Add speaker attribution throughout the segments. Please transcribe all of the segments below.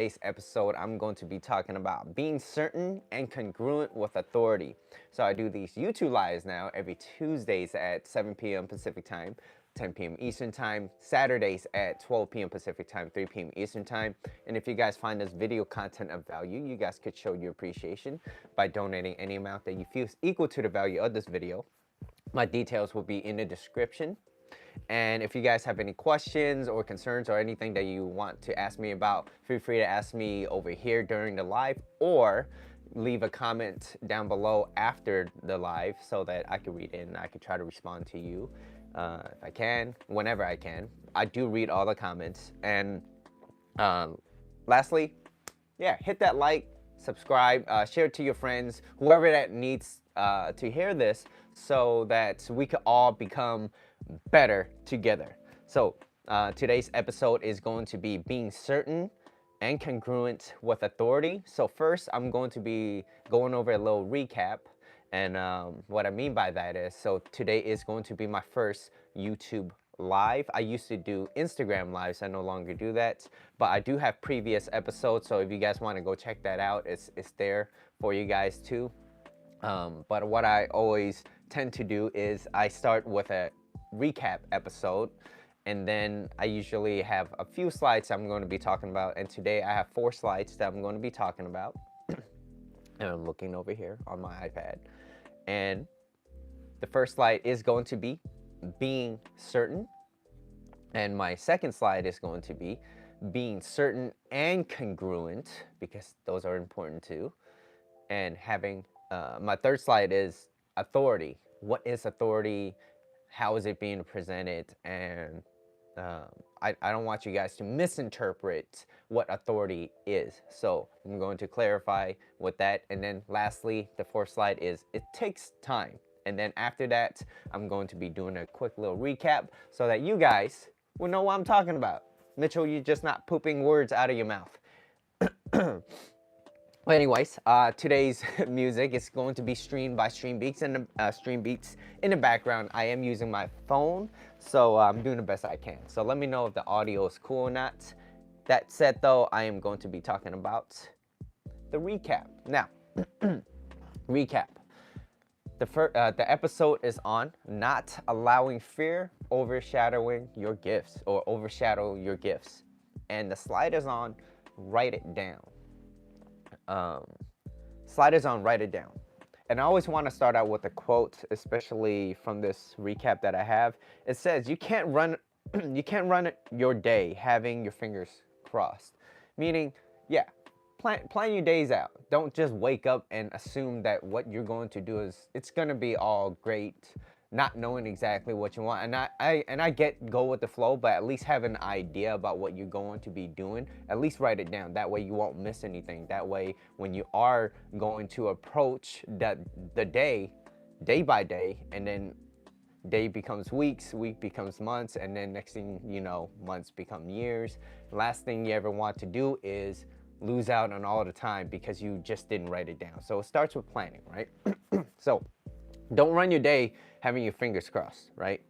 Speaker 1: today's episode, I'm going to be talking about being certain and congruent with authority. So I do these YouTube lives now every Tuesdays at 7 p.m. Pacific time, 10 p.m. Eastern time, Saturdays at 12 p.m. Pacific time, 3 p.m. Eastern time. And if you guys find this video content of value, you guys could show your appreciation by donating any amount that you feel is equal to the value of this video. My details will be in the description. And if you guys have any questions or concerns or anything that you want to ask me about, feel free to ask me over here during the live, or leave a comment down below after the live so that I can read it and I can try to respond to you if I can, whenever I can. I do read all the comments. And lastly, yeah, hit that like, subscribe, share it to your friends, whoever that needs to hear this, so that we can all become better together. So today's episode is going to be being certain and congruent with authority. So first, I'm going to be going over a little recap. And what I mean by that is, so today is going to be my first YouTube live. I used to do Instagram lives. I no longer do that, but I do have previous episodes. So if you guys want to go check that out, it's there for you guys too. But what I always tend to do is I start with a recap episode, and then I usually have a few slides I'm going to be talking about, and today I have 4 slides that I'm going to be talking about. And I'm looking over here on my iPad, and the first slide is going to be being certain, and my second slide is going to be being certain and congruent, because those are important too, and having my third slide is authority. What is authority? How is it being presented? And I don't want you guys to misinterpret what authority is. So I'm going to clarify with that. And then lastly, the 4th slide is it takes time. And then after that, I'm going to be doing a quick little recap so that you guys will know what I'm talking about. Mitchell, you're just not pooping words out of your mouth. Well, anyways, today's music is going to be streamed by Streambeats, and Streambeats in the background. I am using my phone, so I'm doing the best I can. So let me know if the audio is cool or not. That said, though, I am going to be talking about the recap. Now, recap. The episode is on not allowing fear overshadowing your gifts, or overshadow your gifts. And the slide is on write it down. Slide is on write it down. And I always want to start out with a quote, especially from this recap that I have. It says, you can't run your day having your fingers crossed. Meaning, yeah, plan your days out. Don't just wake up and assume that what you're going to do is it's going to be all great, not knowing exactly what you want. And I get go with the flow, but at least have an idea about what you're going to be doing. At least write it down. That way you won't miss anything. That way when you are going to approach the day by day, and then day becomes weeks, week becomes months, and then next thing you know, months become years. Last thing you ever want to do is lose out on all the time because you just didn't write it down. So it starts with planning, right? So don't run your day having your fingers crossed, right?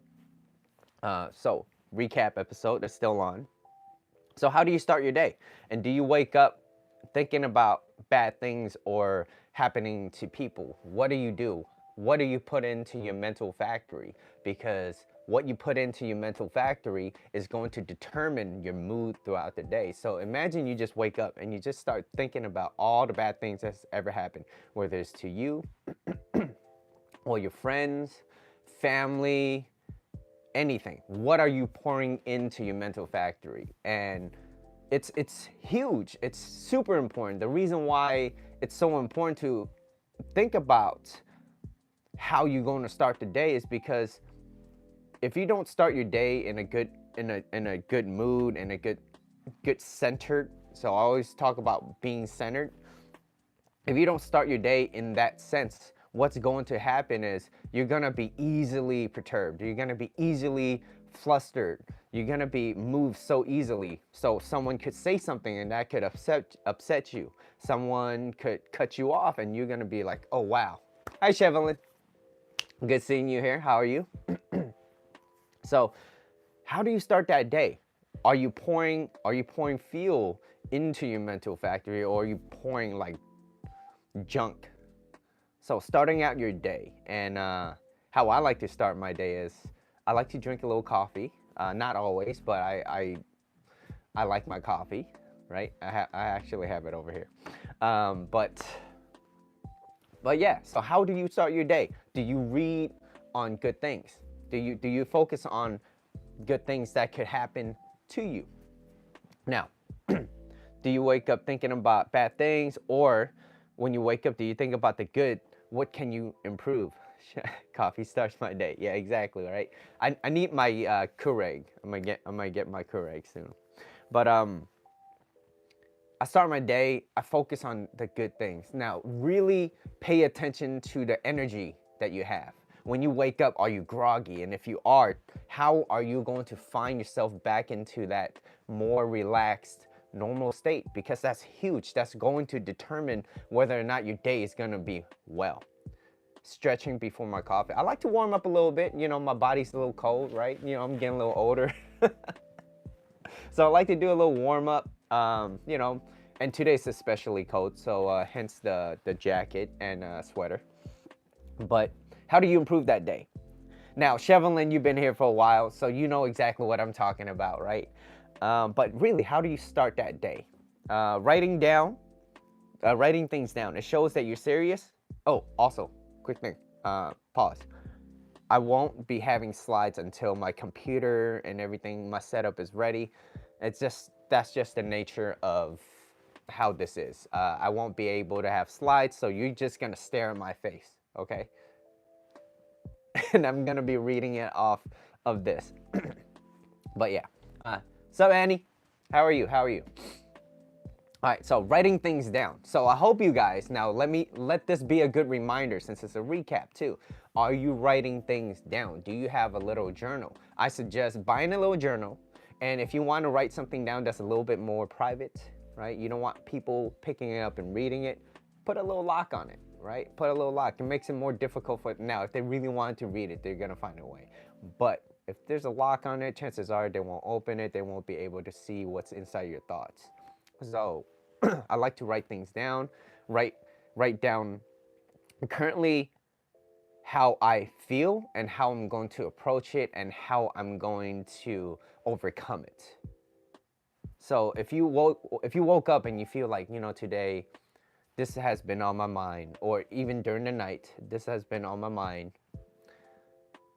Speaker 1: So recap episode is still on. So how do you start your day? And do you wake up thinking about bad things or happening to people? What do you do? What do you put into your mental factory? Because what you put into your mental factory is going to determine your mood throughout the day. So imagine you just wake up and you just start thinking about all the bad things that's ever happened, whether it's to you or your friends, family, anything. What are you pouring into your mental factory? And it's huge. It's super important. The reason why it's so important to think about how you're going to start the day is because if you don't start your day in a good mood, in a good centered, so I always talk about being centered. If you don't start your day in that sense, what's going to happen is you're going to be easily perturbed. You're going to be easily flustered. You're going to be moved so easily. So someone could say something and that could upset you. Someone could cut you off and you're going to be like, oh, wow. Hi, Chevelin. Good seeing you here. How are you? So how do you start that day? Are you pouring fuel into your mental factory, or you pouring like junk. So starting out your day, and how I like to start my day is I like to drink a little coffee. Not always, but I like my coffee, right? I actually have it over here. But yeah. So how do you start your day? Do you read on good things? Do you focus on good things that could happen to you? Now, do you wake up thinking about bad things, or when you wake up, do you think about the good? What can you improve? Coffee starts my day. Yeah, exactly, right? I need my Keurig. I might get my Keurig soon. But I start my day, I focus on the good things. Now, really pay attention to the energy that you have. When you wake up, are you groggy? And if you are, how are you going to find yourself back into that more relaxed, normal state? Because that's huge. That's going to determine whether or not your day is going to be well. Stretching before my coffee. I like to warm up a little bit. You know, my body's a little cold, right? You know, I'm getting a little older. So I like to do a little warm up, you know, and today's especially cold, so hence the jacket and sweater. But how do you improve that day? Now, Chevelin, you've been here for a while, so you know exactly what I'm talking about, right? But really, how do you start that day? Writing things down. It shows that you're serious. Oh, also, quick thing, pause. I won't be having slides until my computer and everything, my setup is ready. That's just the nature of how this is. I won't be able to have slides, so you're just gonna stare at my face, okay? And I'm gonna be reading it off of this. But yeah. So Annie, how are you? All right, so writing things down. So I hope you guys, now let this be a good reminder since it's a recap too. Are you writing things down? Do you have a little journal? I suggest buying a little journal, and if you want to write something down that's a little bit more private, right? You don't want people picking it up and reading it, put a little lock on it, right? Put a little lock. It makes it more difficult for, now if they really wanted to read it, they're gonna find a way. But if there's a lock on it, chances are they won't open it, they won't be able to see what's inside your thoughts. So I like to write things down, write down currently how I feel and how I'm going to approach it and how I'm going to overcome it. So if you woke up and you feel like, you know, today this has been on my mind, or even during the night, this has been on my mind,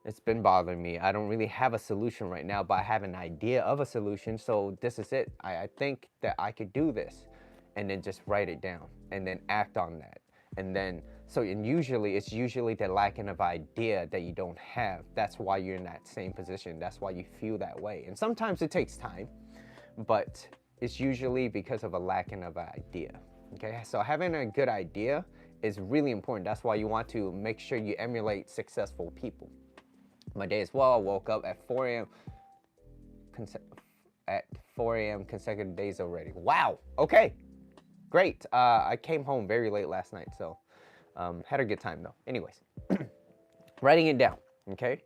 Speaker 1: it's been bothering me. I don't really have a solution right now, but I have an idea of a solution. So this is it. I think that I could do this, and then just write it down and then act on that. And then, it's usually the lacking of idea that you don't have. That's why you're in that same position. That's why you feel that way. And sometimes it takes time, but it's usually because of a lacking of an idea. Okay, so having a good idea is really important. That's why you want to make sure you emulate successful people. My day as well, I woke up at 4 a.m. At 4 a.m. consecutive days already. Wow, okay, great. I came home very late last night, so had a good time though. Anyways, writing it down, okay?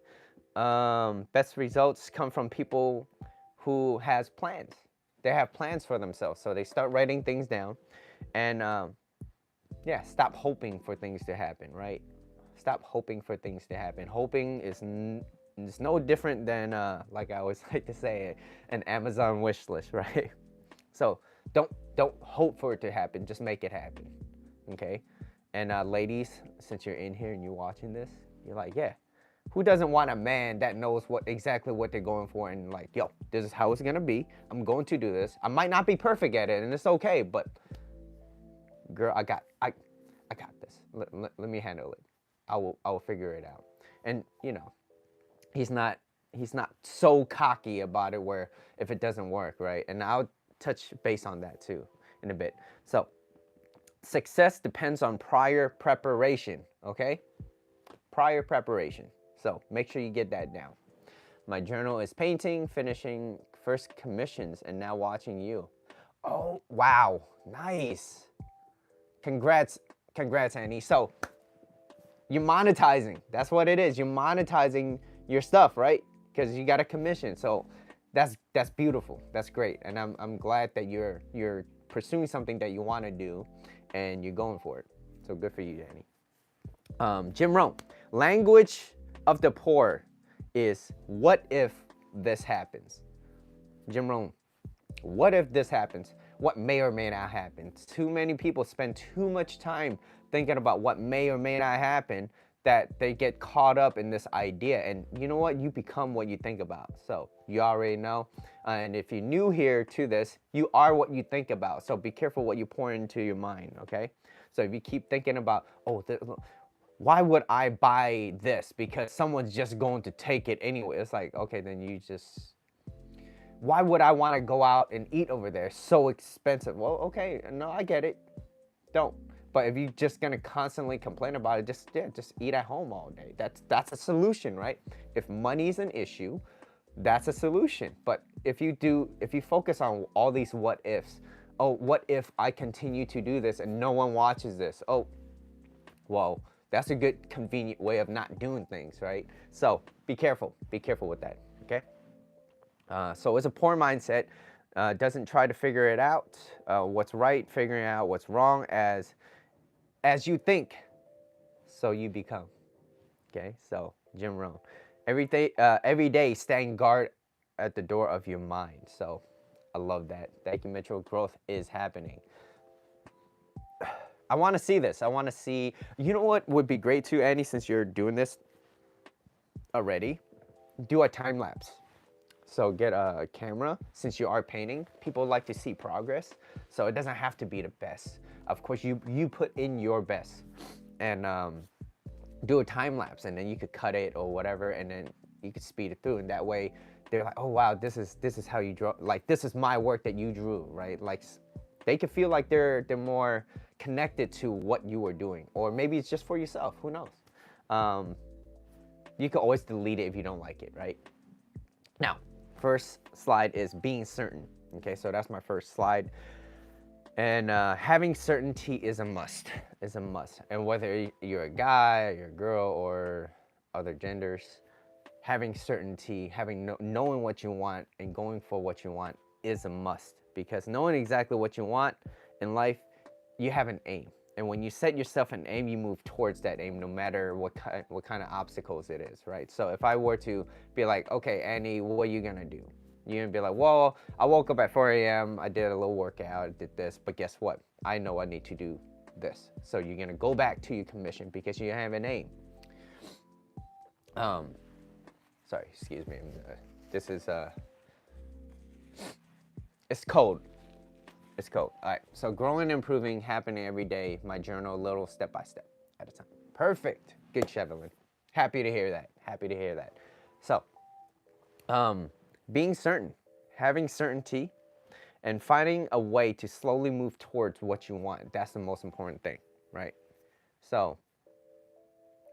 Speaker 1: Best results come from people who has plans. They have plans for themselves, so they start writing things down, and yeah, stop hoping for things to happen, right? Stop hoping for things to happen. Hoping is no different than, like I always like to say, an Amazon wish list, right? So don't hope for it to happen. Just make it happen, okay? And ladies, since you're in here and you're watching this, you're like, yeah, who doesn't want a man that knows exactly what they're going for, and like, yo, this is how it's gonna be. I'm going to do this. I might not be perfect at it, and it's okay, but girl, I got this. Let me handle it. I will figure it out. And you know, he's not so cocky about it where if it doesn't work, right? And I'll touch base on that too in a bit. So success depends on prior preparation, okay? Prior preparation. So make sure you get that down. My journal is painting, finishing first commissions, and now watching you. Oh, wow, nice. Congrats, Annie. So you're monetizing. That's what it is. You're monetizing your stuff, right? Because you got a commission. So that's beautiful. That's great, and I'm glad that you're pursuing something that you want to do, and you're going for it. So good for you, Danny. Jim Rohn, language of the poor is what if this happens. Jim Rohn, what if this happens? What may or may not happen? Too many people spend too much time thinking about what may or may not happen that they get caught up in this idea. And you know what? You become what you think about. So you already know. And if you're new here to this, you are what you think about. So be careful what you pour into your mind, okay? So if you keep thinking about, oh, why would I buy this? Because someone's just going to take it anyway. It's like, okay, then you just, why would I want to go out and eat over there? So expensive. Well, okay, no, I get it. Don't. But if you're just gonna constantly complain about it, just eat at home all day. That's a solution, right? If money's an issue, that's a solution. But if you focus on all these what ifs, oh, what if I continue to do this and no one watches this? Oh, well, that's a good convenient way of not doing things, right? So be careful with that, okay? So it's a poor mindset. Doesn't try to figure it out, what's right, figuring out what's wrong. As you think, so you become. Okay, so Jim Rohn, every day stand guard at the door of your mind. So I love that. Thank you, Mitchell. Growth is happening. I want to see this. I want to see. You know what would be great too, Annie, since you're doing this already, do a time lapse. So get a camera. Since you are painting, people like to see progress. So it doesn't have to be the best. Of course, you put in your best, and do a time lapse, and then you could cut it or whatever, and then you could speed it through. And that way, they're like, oh wow, this is how you draw. Like, this is my work that you drew, right? Like, they could feel like they're more connected to what you were doing, or maybe it's just for yourself. Who knows? You can always delete it if you don't like it, right? Now, first slide is being certain. Okay, so that's my first slide. And having certainty is a must. And whether you're a guy, or you're a girl, or other genders, having certainty, knowing what you want and going for what you want is a must. Because knowing exactly what you want in life, you have an aim. And when you set yourself an aim, you move towards that aim, no matter what kind of obstacles it is, right? So if I were to be like, okay, Annie, what are you gonna do? You're gonna be like, well, I woke up at 4 a.m., I did a little workout, I did this, but guess what? I know I need to do this. So you're gonna go back to your commission because you have an aim. Sorry, excuse me. This is, it's cold. It's cold. All right, so growing and improving, happening every day. My journal, a little step by step at a time. Perfect. Good, Shevelin. Happy to hear that. So, being certain, having certainty, and finding a way to slowly move towards what you want. That's the most important thing, right? So,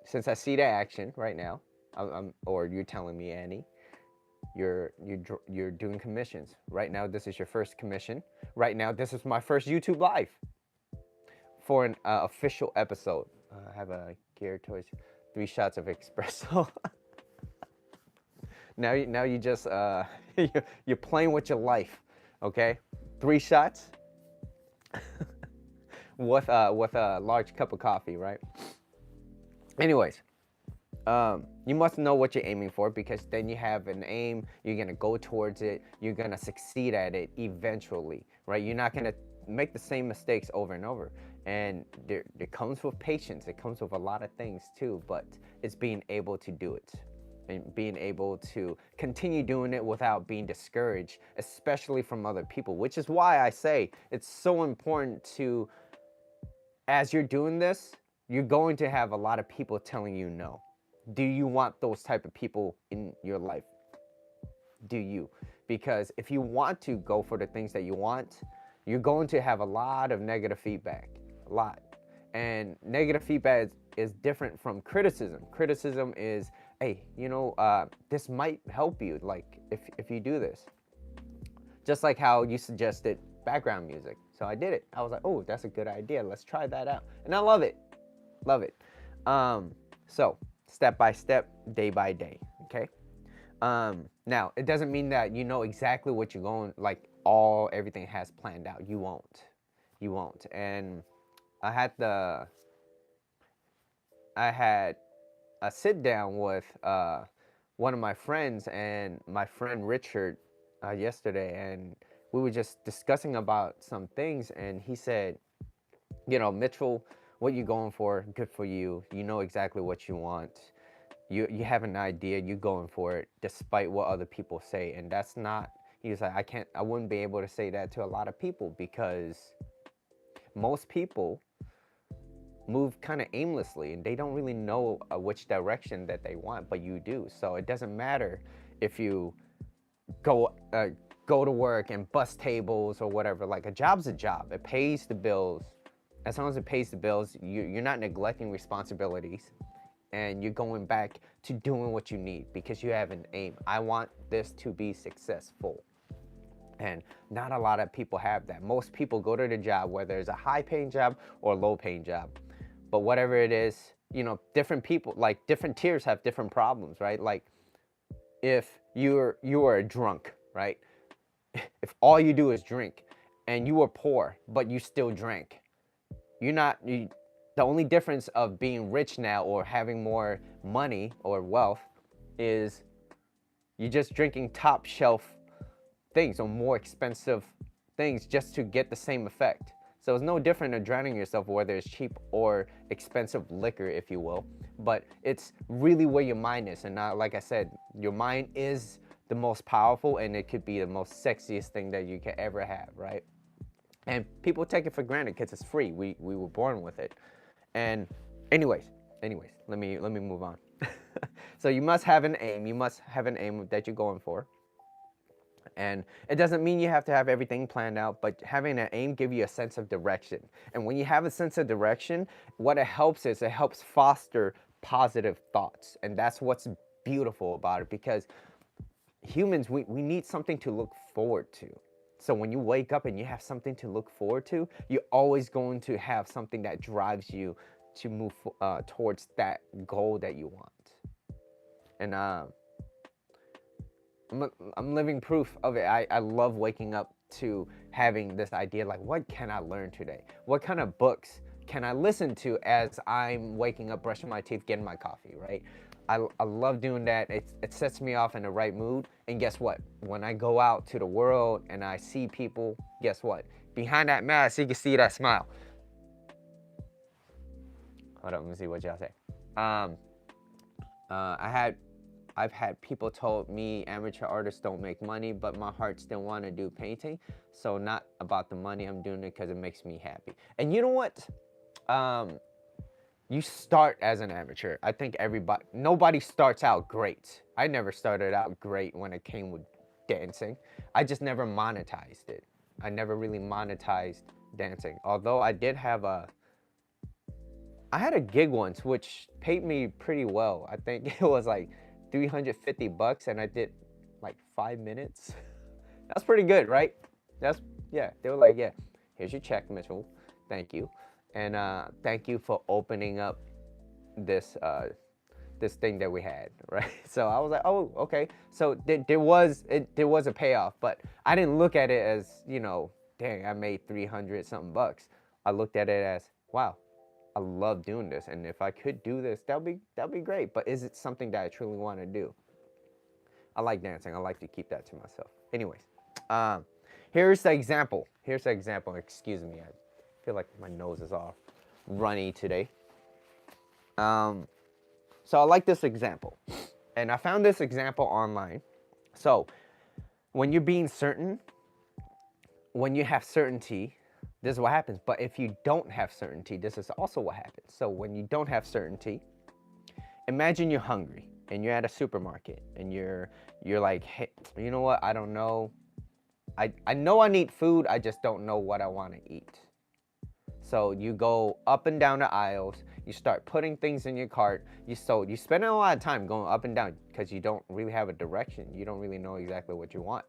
Speaker 1: since I see the action right now, or you're telling me, Annie, you're doing commissions. Right now, this is your first commission. Right now, this is my first YouTube live for an official episode. I have a gear towards 3 shots of espresso. Now you just you're playing with your life, okay? 3 shots with a large cup of coffee, right? Anyways, you must know what you're aiming for, because then you have an aim. You're gonna go towards it. You're gonna succeed at it eventually, right? You're not gonna make the same mistakes over and over. And it comes with patience. It comes with a lot of things too, but it's being able to do it. And being able to continue doing it without being discouraged, especially from other people, which is why I say it's so important to, as you're doing this, you're going to have a lot of people telling you no. Do you want those type of people in your life? Do you? Because if you want to go for the things that you want, you're going to have a lot of negative feedback, a lot. And negative feedback is different from criticism. Criticism is, hey, this might help you, like if you do this. Just like how you suggested background music. So I did it. I was like, oh, that's a good idea. Let's try that out. And I love it. So step by step, day by day, okay? Now, it doesn't mean that you know exactly what you're going, like everything has planned out. You won't. You won't. And I had the, I had a sit down with one of my friends and my friend Richard yesterday, and we were just discussing about some things, and he said, you know, Mitchell, what you going for, good for you. You know exactly what you want. You have an idea, you going for it, despite what other people say. And that's not, he was like, I wouldn't be able to say that to a lot of people, because most people move kind of aimlessly and they don't really know which direction that they want, but you do. So it doesn't matter if you go go to work and bust tables or whatever. Like, a job's a job. It pays the bills. As long as it pays the bills, you're not neglecting responsibilities, and you're going back to doing what you need because you have an aim. I want this to be successful. And not a lot of people have that. Most people go to the job, whether it's a high paying job or a low paying job. But whatever it is, you know, different people, like different tiers have different problems, right? Like, if you are a drunk, right? If all you do is drink and you are poor, but you still drank, the only difference of being rich now or having more money or wealth is you're just drinking top shelf things or more expensive things just to get the same effect. So it's no different than drowning yourself, whether it's cheap or expensive liquor, if you will. But it's really where your mind is. And not, like I said, your mind is the most powerful, and it could be the most sexiest thing that you could ever have, right? And people take it for granted because it's free. We were born with it. And anyways, let me move on. So you must have an aim. You must have an aim that you're going for. And it doesn't mean you have to have everything planned out, but having an aim gives you a sense of direction. And when you have a sense of direction, what it helps is it helps foster positive thoughts. And that's what's beautiful about it, because humans, we need something to look forward to. So when you wake up and you have something to look forward to, you're always going to have something that drives you to move towards that goal that you want. And I'm living proof of it. I love waking up to having this idea, like, what can I learn today? What kind of books can I listen to as I'm waking up, brushing my teeth, getting my coffee, right? I love doing that. It sets me off in the right mood. And guess what? When I go out to the world and I see people, guess what? Behind that mask, you can see that smile. Hold on, let me see what y'all say. I've had people told me amateur artists don't make money, but my heart still want to do painting. So not about the money, I'm doing it because it makes me happy. And you know what? You start as an amateur. I think nobody starts out great. I never started out great when it came with dancing. I just never monetized it. I never really monetized dancing. Although I had a gig once which paid me pretty well. I think it was like $350 and I did like 5 minutes. That's pretty good, right? Yeah, they were like, yeah, here's your check, Mitchell. Thank you. And thank you for opening up this thing that we had, right? So I was like, oh, okay. So there was a payoff, but I didn't look at it as, you know, dang, I made 300 something bucks. I looked at it as, wow, I love doing this, and if I could do this, that'd be great. But is it something that I truly want to do? I like dancing. I like to keep that to myself. Anyways, here's the example. Excuse me, I feel like my nose is all runny today. So I like this example, and I found this example online. So when you're being certain, when you have certainty, this is what happens. But if you don't have certainty, this is also what happens. So when you don't have certainty, imagine you're hungry and you're at a supermarket and you're like, hey, you know what? I don't know. I know I need food. I just don't know what I want to eat. So you go up and down the aisles. You start putting things in your cart. You spend a lot of time going up and down because you don't really have a direction. You don't really know exactly what you want.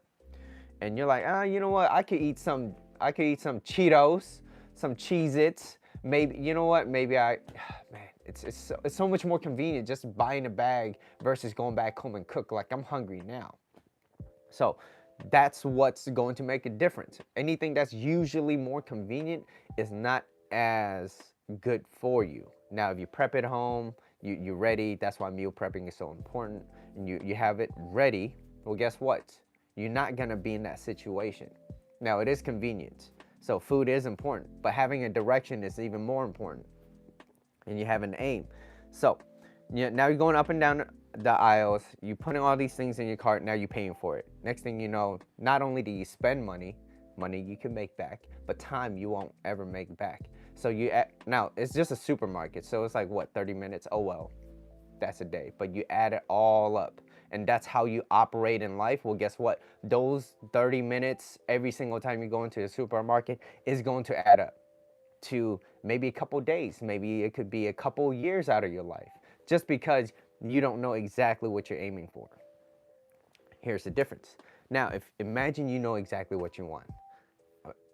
Speaker 1: And you're like, you know what? I could eat some Cheetos, some Cheez-Its. Maybe, you know what? Maybe man, it's so much more convenient just buying a bag versus going back home and cook. Like, I'm hungry now. So that's what's going to make a difference. Anything that's usually more convenient is not as good for you. Now, if you prep at home, you're ready. That's why meal prepping is so important. And you have it ready. Well, guess what? You're not going to be in that situation. Now, it is convenient. So food is important, but having a direction is even more important. And you have an aim. So now you're going up and down the aisles, you putting all these things in your cart, now you're paying for it. Next thing you know, not only do you spend money you can make back, but time you won't ever make back. So now it's just a supermarket, so it's like what, 30 minutes? Oh well, that's a day. But you add it all up, and that's how you operate in life. Well, guess what? Those 30 minutes every single time you go into the supermarket is going to add up to maybe a couple days. Maybe it could be a couple years out of your life, just because you don't know exactly what you're aiming for. Here's the difference. Now, if imagine you know exactly what you want.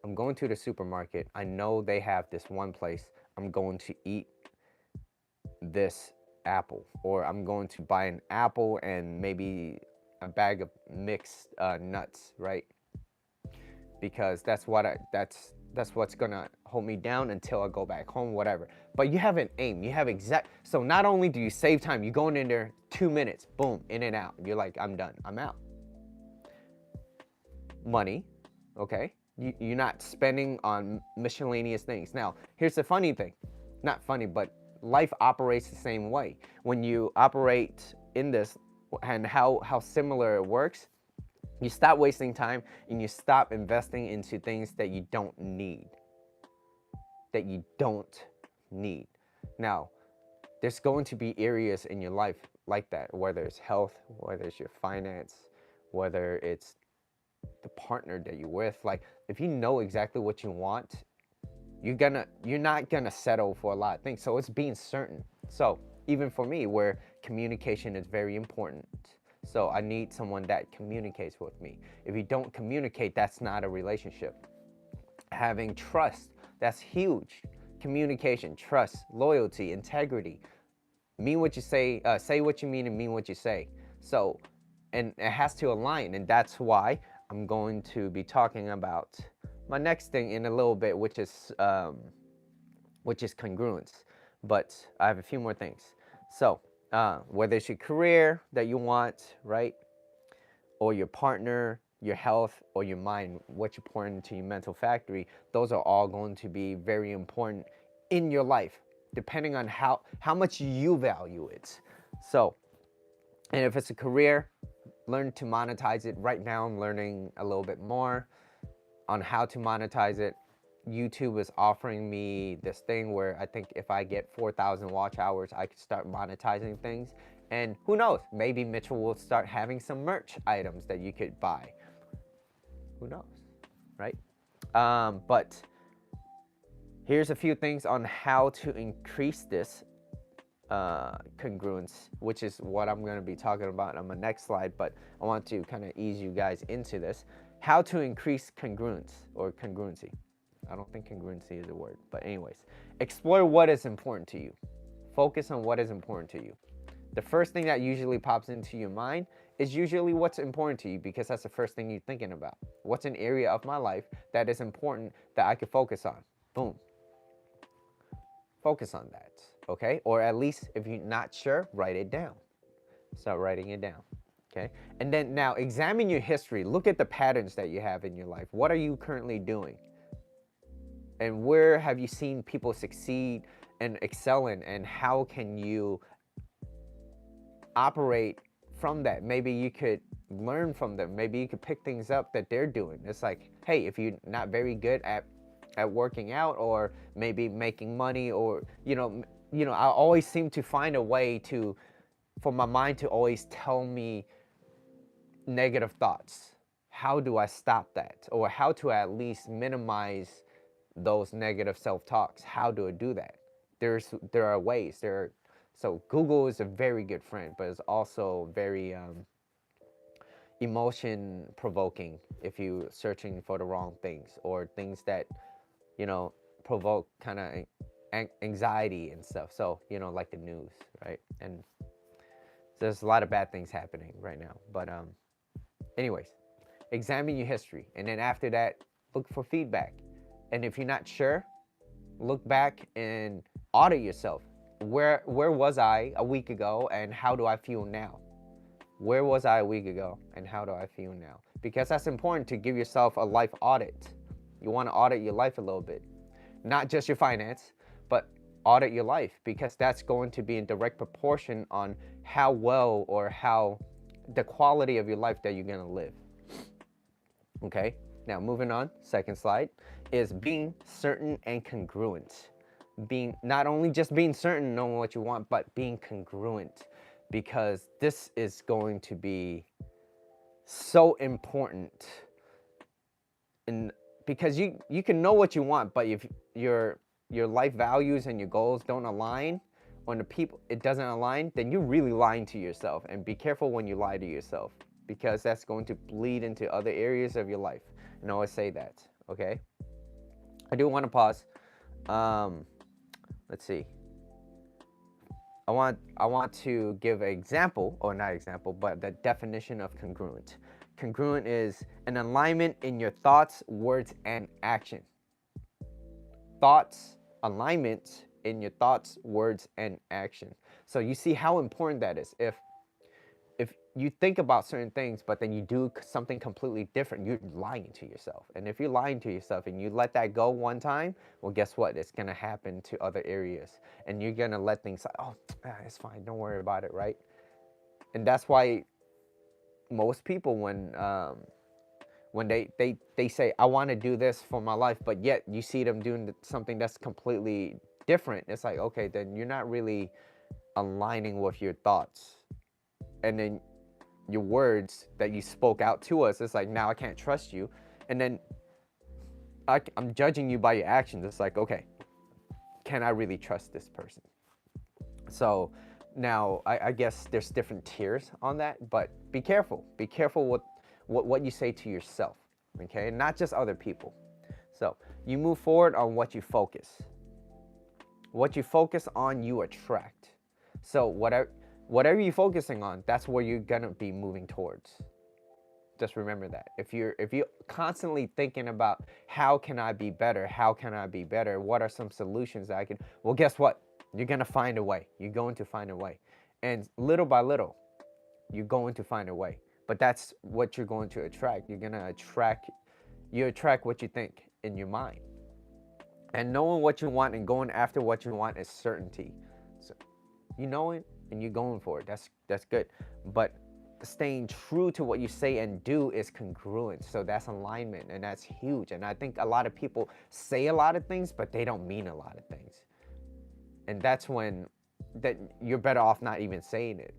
Speaker 1: I'm going to the supermarket. I know they have this one place. I'm going to eat this apple, or I'm going to buy an apple and maybe a bag of mixed nuts, right? Because that's what's gonna hold me down until I go back home, whatever. But you have an aim, you have so not only do you save time, you're going in there 2 minutes, boom, in and out. You're like, I'm done, I'm out. Money, okay? You're not spending on miscellaneous things. Now, here's the funny thing. Not funny, but life operates the same way. When you operate in this, and how similar it works, you stop wasting time and you stop investing into things that you don't need. Now, there's going to be areas in your life like that, whether it's health, whether it's your finance, whether it's the partner that you're with. Like, if you know exactly what you want, you're not gonna settle for a lot of things. So it's being certain. So even for me, where communication is very important. So I need someone that communicates with me. If you don't communicate, that's not a relationship. Having trust, that's huge. Communication, trust, loyalty, integrity. Mean what you say what you mean, and mean what you say. So, and it has to align, and that's why I'm going to be talking about my next thing in a little bit, which is congruence. But I have a few more things. So, whether it's your career that you want, right? Or your partner, your health, or your mind, what you pour into your mental factory, those are all going to be very important in your life, depending on how much you value it. So, and if it's a career, learn to monetize it. Right now, I'm learning a little bit more on how to monetize it. YouTube is offering me this thing where I think if I get 4,000 watch hours, I could start monetizing things. And who knows, maybe Mitchell will start having some merch items that you could buy. Who knows, right? But here's a few things on how to increase this congruence, which is what I'm going to be talking about on my next slide. But I want to kind of ease you guys into this. How to increase congruence or congruency. I don't think congruency is a word, but anyways, explore what is important to you. Focus on what is important to you. The first thing that usually pops into your mind is usually what's important to you, because that's the first thing you're thinking about. What's an area of my life that is important that I could focus on? Boom. Focus on that, okay? Or at least if you're not sure, write it down. Start writing it down, okay? And then now examine your history. Look at the patterns that you have in your life. What are you currently doing? And where have you seen people succeed and excel in, and how can you operate from that? Maybe you could learn from them. Maybe you could pick things up that they're doing. It's like, hey, if you're not very good at working out, or maybe making money, or I always seem to find a way for my mind to always tell me negative thoughts. How do I stop that? Or how to at least minimize those negative self-talks? How do I do that? There are ways. So Google is a very good friend, but it's also very emotion provoking if you're searching for the wrong things, or things that provoke kind of anxiety and stuff. So like the news, right? And there's a lot of bad things happening right now. But anyways, examine your history, and then after that, look for feedback. And if you're not sure, look back and audit yourself. Where was I a week ago, and how do I feel now? Where was I a week ago, and how do I feel now? Because that's important, to give yourself a life audit. You want to audit your life a little bit, not just your finance, but audit your life, because that's going to be in direct proportion on how well, or how the quality of your life that you're going to live. Okay, now moving on, second slide is being certain and congruent. Being, not only just being certain, knowing what you want, but being congruent, because this is going to be so important. And because you can know what you want, but if your life values and your goals don't align, when the people, it doesn't align, then you're really lying to yourself. And be careful when you lie to yourself, because that's going to bleed into other areas of your life. And I always say that. Okay, I do want to pause. Let's see. I want to give an example, or not example, but the definition of congruent. Congruent is an alignment in your thoughts, words, and action. Thoughts, alignment in your thoughts, words, and action. So you see how important that is. If you think about certain things, but then you do something completely different, you're lying to yourself. And if you're lying to yourself and you let that go one time, well, guess what? It's going to happen to other areas. And you're going to let things like, oh, it's fine, don't worry about it, right? And that's why most people, when they say, I want to do this for my life, but yet you see them doing something that's completely different, it's like, okay, then you're not really aligning with your thoughts. And then your words that you spoke out to us, it's like, now I can't trust you. And then I'm judging you by your actions. It's like, okay, can I really trust this person? So now I guess there's different tiers on that, but be careful. Be careful what you say to yourself, okay? Not just other people. So you move forward on what you focus. What you focus on, you attract. So whatever you're focusing on, that's where you're gonna be moving towards. Just remember that. If you're constantly thinking about, how can I be better? How can I be better? What are some solutions that I can? Well, guess what? You're gonna find a way. You're going to find a way. And little by little, you're going to find a way. But that's what you're going to attract. You're gonna attract what you think in your mind. And knowing what you want and going after what you want is certainty. So you know it and you're going for it. That's good. But staying true to what you say and do is congruent. So that's alignment, and that's huge. And I think a lot of people say a lot of things, but they don't mean a lot of things. And that's when that you're better off not even saying it.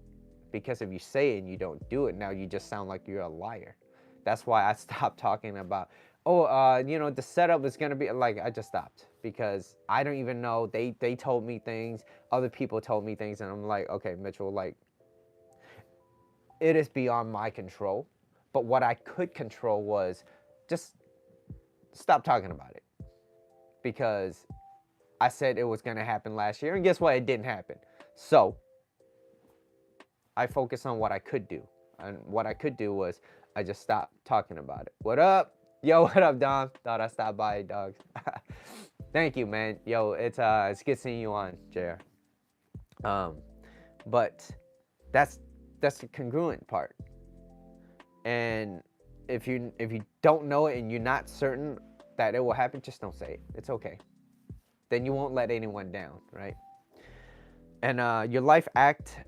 Speaker 1: Because if you say it and you don't do it, now you just sound like you're a liar. That's why I stopped talking about, the setup is gonna be like, I just stopped, because I don't even know. They told me things, other people told me things, and I'm like, okay, Mitchell, like, it is beyond my control. But what I could control was just stop talking about it, because I said it was gonna happen last year, and guess what? It didn't happen. So I focus on what I could do, and what I could do was I just stopped talking about it. What up? Yo, what up, Dom? Thought I stopped by, dogs. Thank you, man. Yo, it's good seeing you on, JR. But that's the congruent part. And if you don't know it and you're not certain that it will happen, just don't say it. It's okay. Then you won't let anyone down, right? And your life acts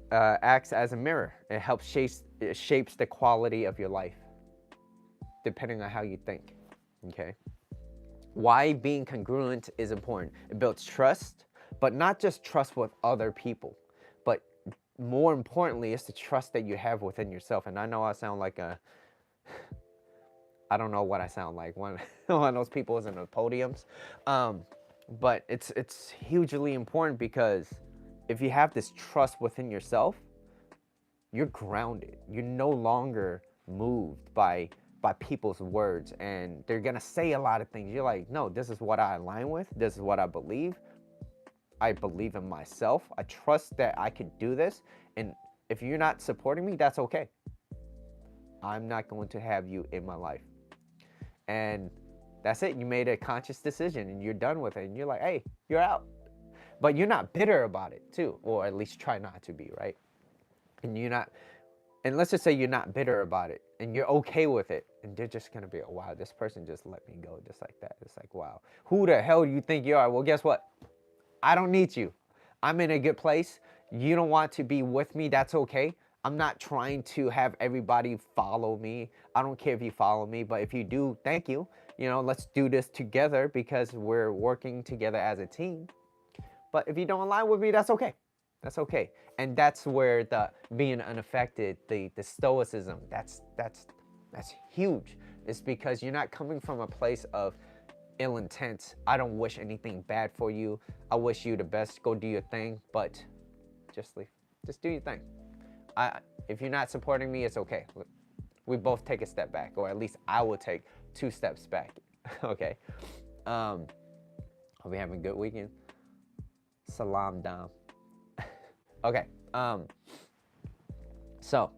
Speaker 1: as a mirror. It shapes the quality of your life, depending on how you think. Okay. Why being congruent is important. It builds trust, but not just trust with other people, but more importantly, it's the trust that you have within yourself. And I know I sound like I don't know what I sound like, one of those people is in the podiums. But it's hugely important, because if you have this trust within yourself, you're grounded. You're no longer moved by people's words, and they're gonna say a lot of things. You're like, no, this is what I align with. This is what I believe. I believe in myself. I trust that I could do this. And if you're not supporting me, that's okay. I'm not going to have you in my life. And that's it. You made a conscious decision and you're done with it. And you're like, hey, you're out. But you're not bitter about it too, or at least try not to be, right? And you're not, and let's just say you're not bitter about it and you're okay with it. And they're just gonna be, oh, wow, this person just let me go just like that. It's like, wow, who the hell do you think you are? Well, guess what? I don't need you. I'm in a good place. You don't want to be with me. That's okay. I'm not trying to have everybody follow me. I don't care if you follow me, but if you do, thank you. You know, let's do this together because we're working together as a team. But if you don't align with me, that's okay. That's okay. And that's where the being unaffected, the stoicism, that's huge. It's because you're not coming from a place of ill intent. I don't wish anything bad for you. I wish you the best. Go do your thing, but just leave. Just do your thing. If you're not supporting me, it's okay. We both take a step back, or at least I will take 2 steps back. Okay. Hope you're having a good weekend. Salam dam. Okay. So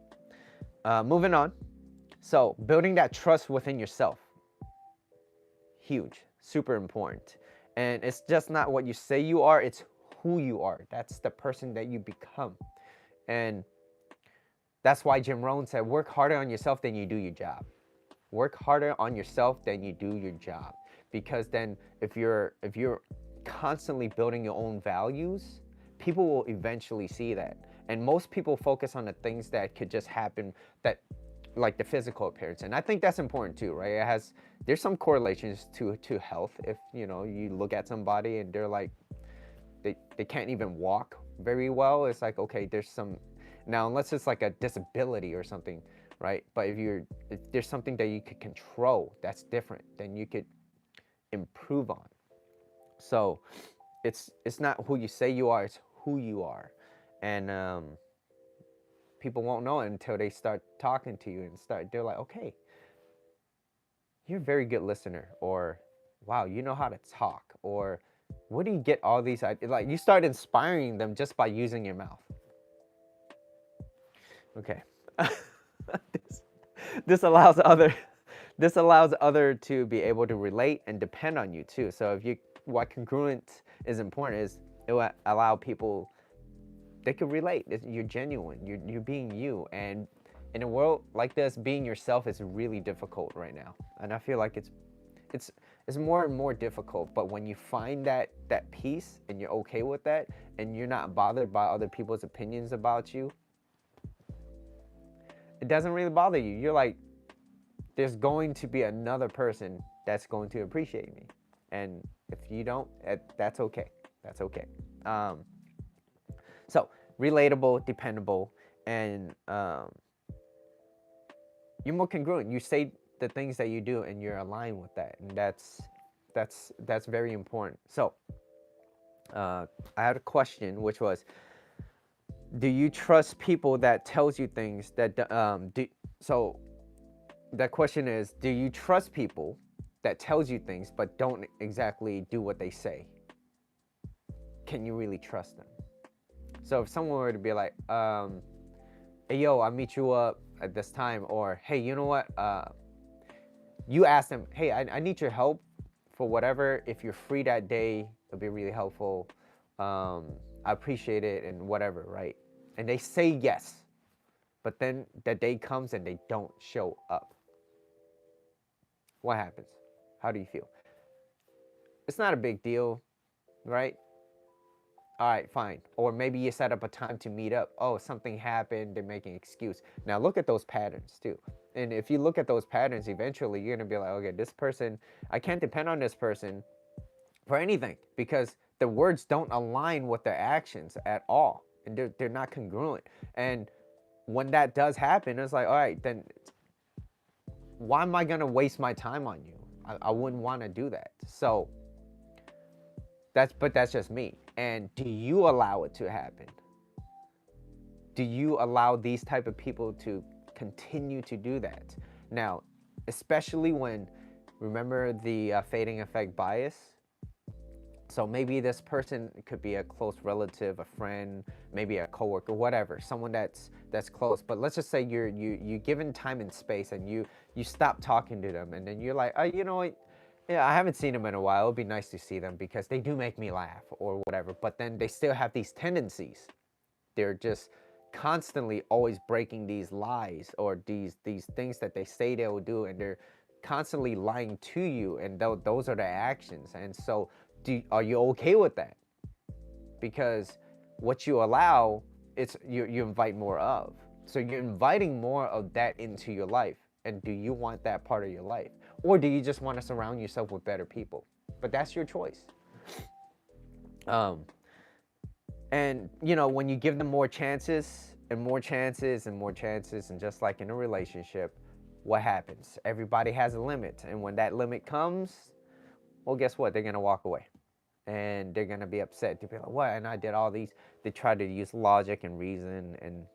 Speaker 1: moving on. So building that trust within yourself. Huge, super important. And it's just not what you say you are, it's who you are. That's the person that you become. And that's why Jim Rohn said, work harder on yourself than you do your job. Work harder on yourself than you do your job. Because then if you're constantly building your own values, people will eventually see that. And most people focus on the things that could just happen, that like the physical appearance. And I think that's important too, right? There's some correlations to health. If you look at somebody and they're like, they can't even walk very well, it's like, okay, there's some, now unless it's like a disability or something, right? But if there's something that you could control, that's different, then you could improve on. So it's not who you say you are, it's who you are. And people won't know it until they start talking to you and they're like, okay, you're a very good listener, or wow, you know how to talk, or where do you get all these ideas? Like, you start inspiring them just by using your mouth. Okay. this allows other to be able to relate and depend on you too. So what congruent is important is it will allow people, they can relate. You're genuine. You're being you. And in a world like this, being yourself is really difficult right now. And I feel like it's more and more difficult. But when you find that peace and you're okay with that, and you're not bothered by other people's opinions about you, it doesn't really bother you. You're like, there's going to be another person that's going to appreciate me. And if you don't, that's okay. That's okay. So relatable, dependable, and you're more congruent. You say the things that you do and you're aligned with that. And that's very important. So I had a question, which was, do you trust people that tells you things that so that question is, do you trust people that tells you things but don't exactly do what they say? Can you really trust them? So if someone were to be like, hey, yo, I'll meet you up at this time, or hey, you know what, you ask them, hey, I need your help for whatever. If you're free that day, it'll be really helpful. I appreciate it and whatever, right? And they say yes, but then the day comes and they don't show up. What happens? How do you feel? It's not a big deal, right? All right, fine. Or maybe you set up a time to meet up. Oh, something happened, they're making an excuse. Now look at those patterns too. And if you look at those patterns, eventually you're gonna be like, okay, this person, I can't depend on this person for anything, because the words don't align with their actions at all. And they're not congruent. And when that does happen, it's like, all right, then why am I gonna waste my time on you? I wouldn't wanna do that. So that's just me. And do you allow it to happen? Do you allow these type of people to continue to do that? Now, especially when, remember the fading effect bias? So maybe this person could be a close relative, a friend, maybe a coworker, whatever, someone that's close. But let's just say you given time and space, and you stop talking to them, and then you're like, oh, you know what? Yeah, I haven't seen them in a while. It would be nice to see them because they do make me laugh or whatever. But then they still have these tendencies. They're just constantly always breaking these lies or these things that they say they will do, and they're constantly lying to you, and those are their actions. And so are you okay with that? Because what you allow, you invite more of. So you're inviting more of that into your life. And do you want that part of your life? Or do you just want to surround yourself with better people? But that's your choice. And when you give them more chances and more chances and more chances, and just like in a relationship, what happens? Everybody has a limit. And when that limit comes, well, guess what? They're going to walk away. And they're going to be upset. They'll be like, what? And I did all these. They try to use logic and reason. And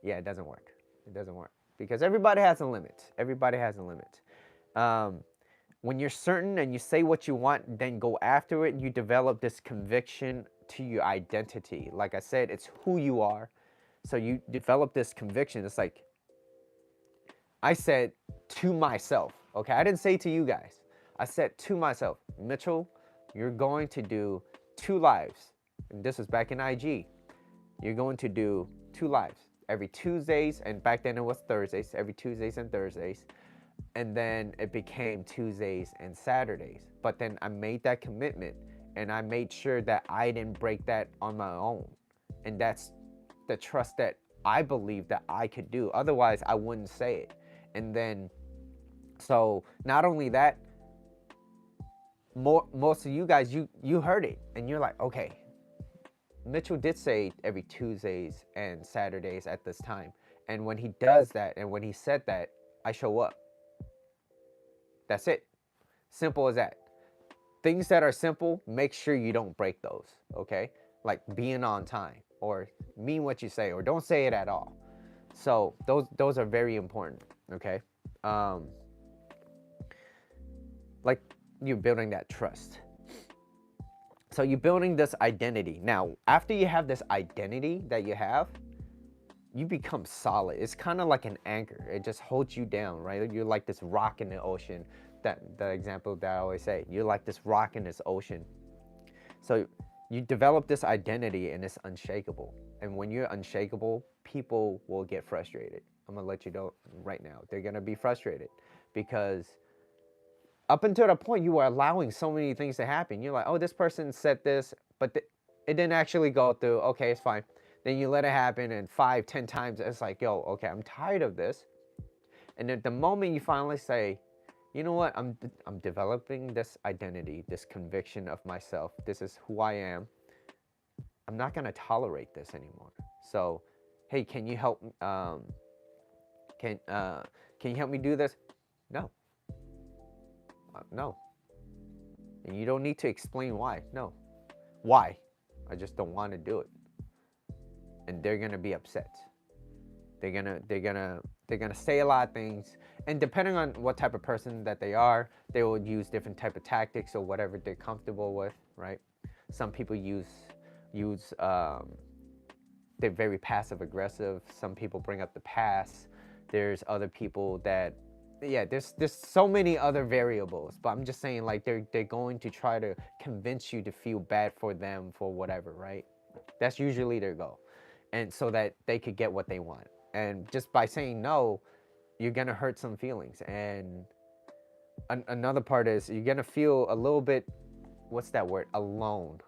Speaker 1: yeah, it doesn't work. It doesn't work. Because everybody has a limit. Everybody has a limit. When you're certain and you say what you want, then go after it, you develop this conviction to your identity. Like I said, it's who you are. So you develop this conviction. It's like I said to myself, okay? I didn't say to you guys. I said to myself, Mitchell, you're going to do 2 lives. And this was back in IG. You're going to do 2 lives every Tuesdays, and back then it was Thursdays, every Tuesdays and Thursdays. And then it became Tuesdays and Saturdays. But then I made that commitment, and I made sure that I didn't break that on my own. And that's the trust that I believe that I could do. Otherwise, I wouldn't say it. And then, so not only that, most of you guys, you heard it, and you're like, okay, Mitchell did say every Tuesdays and Saturdays at this time. And when he does that, and when he said that, I show up. That's it. Simple as that. Things that are simple, make sure you don't break those, okay? Like being on time, or mean what you say, or don't say it at all. So those are very important, okay? Like you're building that trust. So you're building this identity. Now, after you have this identity that you have, you become solid. It's kind of like an anchor. It just holds you down, right? You're like this rock in the ocean. That the example that I always say. You're like this rock in this ocean. So you develop this identity, and it's unshakable. And when you're unshakable, people will get frustrated. I'm gonna let you know right now. They're gonna be frustrated because up until that point, you are allowing so many things to happen. You're like, oh, this person said this, but it didn't actually go through. Okay, it's fine. Then you let it happen, and 5, 10 times, it's like, yo, okay, I'm tired of this. And at the moment you finally say, you know what, I'm developing this identity, this conviction of myself. This is who I am. I'm not gonna tolerate this anymore. So, hey, can you help? Can you help me do this? No. No. And you don't need to explain why. No. Why? I just don't want to do it. And they're gonna be upset. They're gonna say a lot of things, and depending on what type of person that they are, they will use different type of tactics or whatever they're comfortable with, right? Some people use they're very passive aggressive. Some people bring up the past. There's other people that, yeah, there's so many other variables, but I'm just saying, like, they're going to try to convince you to feel bad for them for whatever, right? That's usually their goal, and so that they could get what they want. And just by saying no, you're gonna hurt some feelings. And another part is you're gonna feel a little bit, what's that word, alone.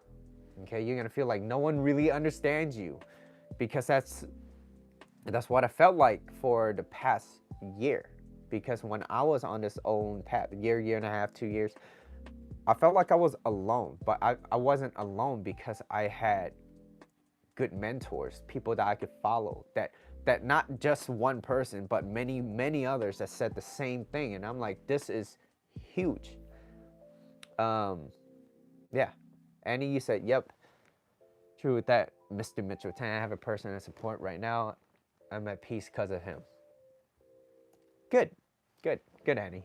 Speaker 1: Okay, you're gonna feel like no one really understands you, because that's what I felt like for the past year. Because when I was on this own path, year and a half, 2 years, I felt like I was alone. But I wasn't alone because I had good mentors, people that I could follow, that not just one person, but many others that said the same thing. And I'm like, this is huge. Yeah. Annie, you said, yep, true with that, Mr. MitchellTang. I have a person in support right now. I'm at peace because of him. Good, Annie.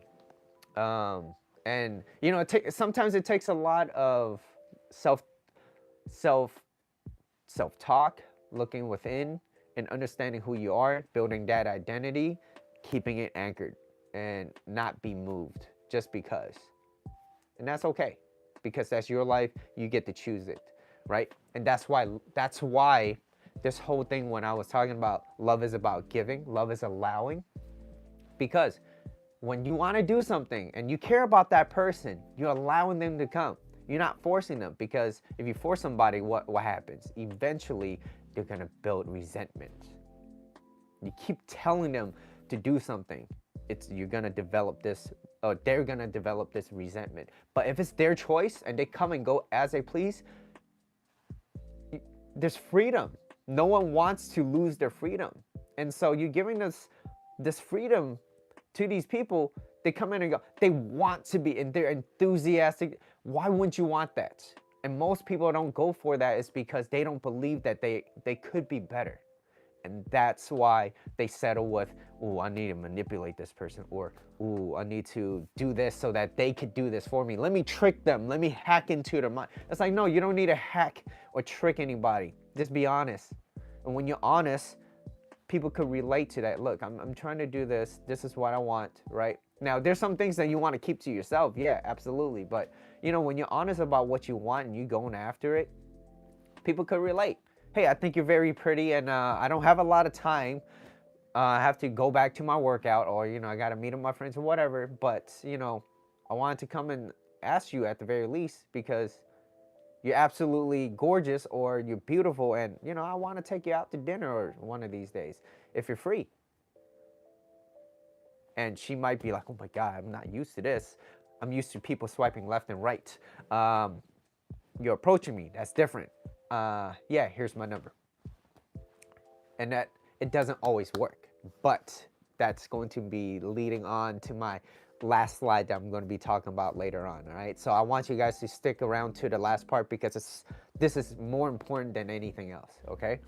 Speaker 1: And you know, sometimes it takes a lot of self self self-talk, looking within and understanding who you are, building that identity, keeping it anchored and not be moved just because. And that's okay, because that's your life, you get to choose it, right? And that's why this whole thing, when I was talking about love is about giving, love is allowing, because when you want to do something and you care about that person, you're allowing them to come. You're not forcing them, because if you force somebody, what happens? Eventually, they're going to build resentment. You keep telling them to do something, you're going to develop this, or they're going to develop this resentment. But if it's their choice and they come and go as they please, there's freedom. No one wants to lose their freedom. And so you're giving this freedom to these people. They come in and go, they want to be, and they're enthusiastic. Why wouldn't you want that? And most people don't go for that is because they don't believe that they could be better. And that's why they settle with, oh, I need to manipulate this person, or, oh, I need to do this so that they could do this for me. Let me trick them. Let me hack into their mind. It's like, no, you don't need to hack or trick anybody. Just be honest. And when you're honest, people could relate to that. Look, I'm trying to do this. This is what I want, right? Now, there's some things that you want to keep to yourself. Yeah, absolutely. But, you know, when you're honest about what you want and you going after it, people could relate. Hey, I think you're very pretty, and I don't have a lot of time. I have to go back to my workout, or, you know, I got to meet up with my friends or whatever. But, you know, I wanted to come and ask you at the very least, because you're absolutely gorgeous, or you're beautiful, and, you know, I want to take you out to dinner or one of these days if you're free. And she might be like, oh my God, I'm not used to this. I'm used to people swiping left and right. You're approaching me. That's different. Yeah, here's my number. And that, it doesn't always work, but that's going to be leading on to my last slide that I'm going to be talking about later on. All right, so I want you guys to stick around to the last part, because this is more important than anything else. Okay,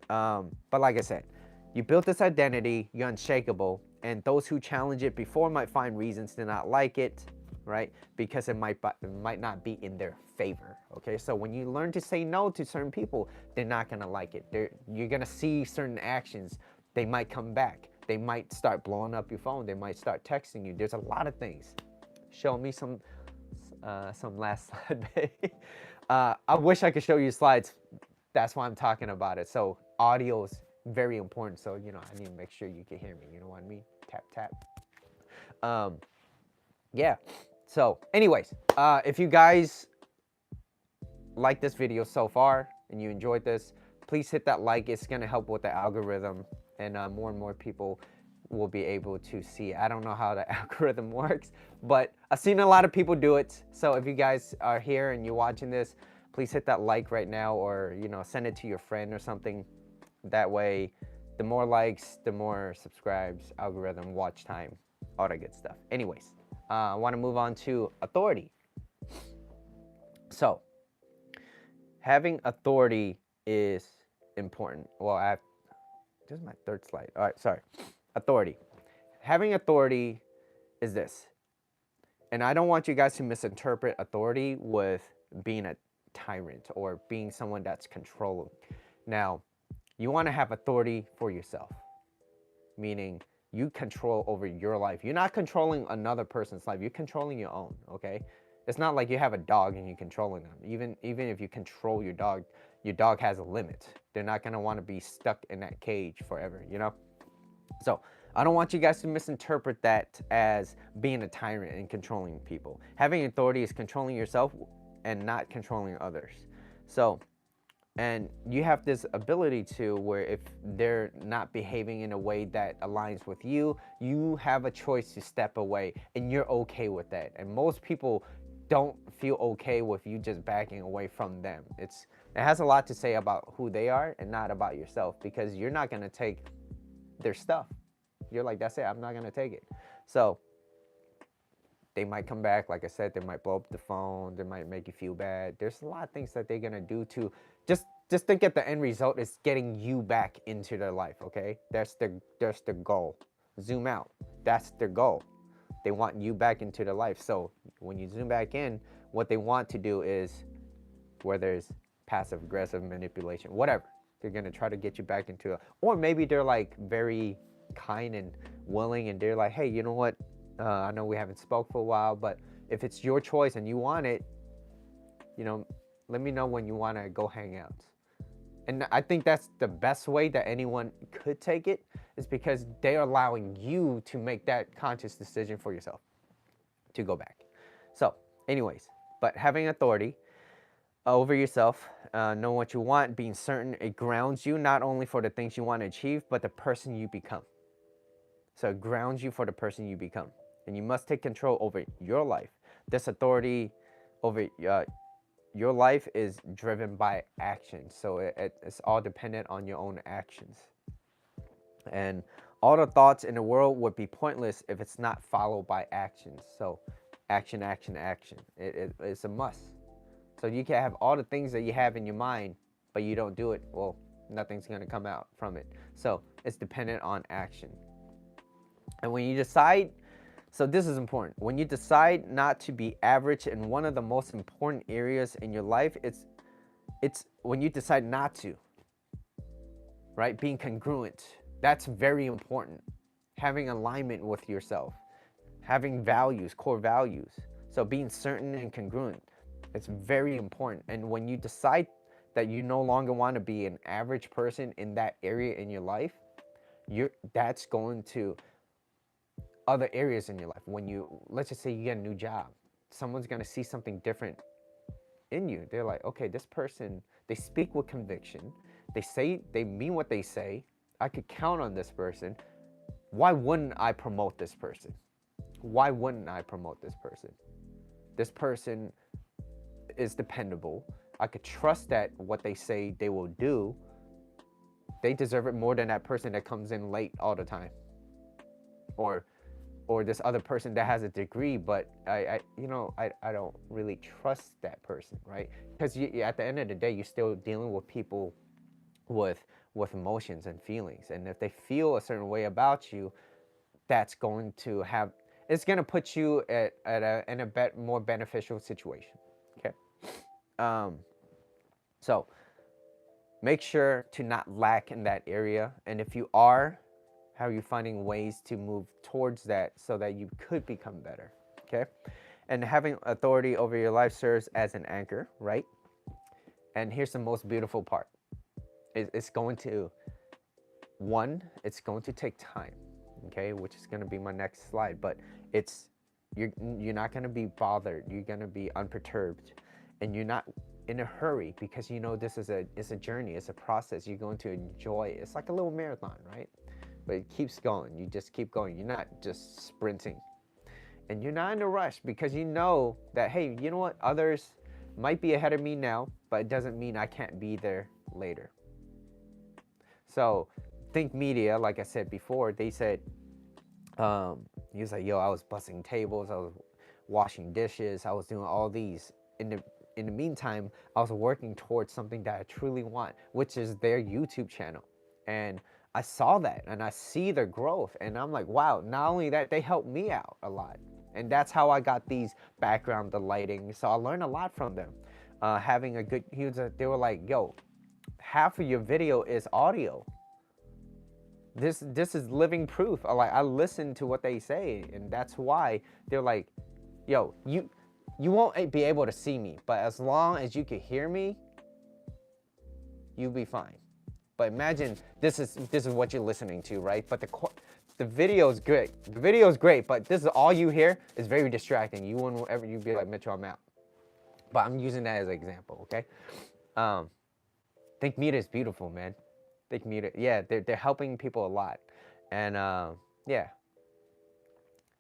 Speaker 1: but like I said, you built this identity, you're unshakable, and those who challenge it before might find reasons to not like it, right? Because it might not be in their favor. Okay, so when you learn to say no to certain people, they're not gonna like it. You're gonna see certain actions. They might come back. They might start blowing up your phone. They might start texting you. There's a lot of things. Show me some last slide, baby. I wish I could show you slides. That's why I'm talking about it. So audio is very important. So, you know, I need to make sure you can hear me. You know what I mean? Tap, tap. Yeah. So anyways, if you guys like this video so far and you enjoyed this, please hit that like. It's going to help with the algorithm, and more people will be able to see. I don't know how the algorithm works, but I've seen a lot of people do it. So if you guys are here and you're watching this, please hit that like right now, or, you know, send it to your friend or something. That way, the more likes, the more subscribes, algorithm, watch time, all that good stuff. Anyways, I want to move on to authority. So having authority is important. Well, this is my third slide. All right, sorry. Authority. Having authority is this. And I don't want you guys to misinterpret authority with being a tyrant or being someone that's controlling. Now, you want to have authority for yourself, meaning you control over your life. You're not controlling another person's life. You're controlling your own, okay? It's not like you have a dog and you're controlling them. Even if you control your dog has a limit. They're not going to want to be stuck in that cage forever, you know? So I don't want you guys to misinterpret that as being a tyrant and controlling people. Having authority is controlling yourself and not controlling others. So, and you have this ability to, where if they're not behaving in a way that aligns with you, you have a choice to step away, and you're okay with that. And most people don't feel okay with you just backing away from them. It has a lot to say about who they are and not about yourself, because you're not going to take their stuff. You're like, that's it, I'm not going to take it. So they might come back, like I said, they might blow up the phone, they might make you feel bad. There's a lot of things that they're going to do to just think at the end result is getting you back into their life, okay? That's the goal. Zoom out. That's their goal. They want you back into their life. So when you zoom back in, what they want to do is whether it's passive aggressive manipulation, whatever. They're gonna try to get you back into it. Or maybe they're like very kind and willing, and they're like, hey, you know what? I know we haven't spoke for a while, but if it's your choice and you want it, you know, let me know when you want to go hang out. And I think that's the best way that anyone could take it, is because they are allowing you to make that conscious decision for yourself to go back. So anyways, but having authority over yourself, know what you want, being certain, it grounds you not only for the things you want to achieve, but the person you become. So it grounds you for the person you become. And you must take control over your life. This authority over your life is driven by action. So it's all dependent on your own actions. And all the thoughts in the world would be pointless if it's not followed by actions. So action, action, action. It's a must. So you can have all the things that you have in your mind, but you don't do it, well, nothing's going to come out from it. So it's dependent on action. And when you decide, so this is important, when you decide not to be average in one of the most important areas in your life, it's when you decide not to, right? Being congruent, that's very important. Having alignment with yourself, having values, core values. So being certain and congruent, it's very important. And when you decide that you no longer want to be an average person in that area in your life, that's going to other areas in your life. When you, let's just say you get a new job, someone's going to see something different in you. They're like, okay, this person, they speak with conviction. They mean what they say. I could count on this person. Why wouldn't I promote this person? Why wouldn't I promote this person? This person is dependable. I could trust that what they say they will do. They deserve it more than that person that comes in late all the time. Or this other person that has a degree, but I don't really trust that person, right? Because at the end of the day, you're still dealing with people with emotions and feelings. And if they feel a certain way about you, that's going to put you in a more beneficial situation. Okay. So make sure to not lack in that area. And if you are, how are you finding ways to move towards that so that you could become better? Okay. And having authority over your life serves as an anchor, right? And here's the most beautiful part. It's going to take time, okay, which is going to be my next slide, but you're not going to be bothered. You're going to be unperturbed, and you're not in a hurry, because you know it's a journey, it's a process. You're going to enjoy it. It's like a little marathon, right? But it keeps going. You just keep going. You're not just sprinting, and you're not in a rush, because you know that, hey, you know what, others might be ahead of me now, but it doesn't mean I can't be there later. So Think Media, like I said before, they said, he was like, yo, I was busting tables, I was washing dishes, I was doing all these. In the meantime, I was working towards something that I truly want, which is their YouTube channel. And I saw that, and I see their growth, and I'm like, wow, not only that, they helped me out a lot. And that's how I got these background, the lighting. So I learned a lot from them. Having a good, they were like, yo, half of your video is audio. This is living proof. I listen to what they say, and that's why they're like, yo, you won't be able to see me, but as long as you can hear me, you'll be fine. But imagine this is what you're listening to, right? But the video is great. The video is great, but this is all you hear. Is very distracting. You'd be like, Mitchell, I'm out. But I'm using that as an example, okay? Think Media is beautiful, man. Think Media, yeah, they're helping people a lot, and yeah.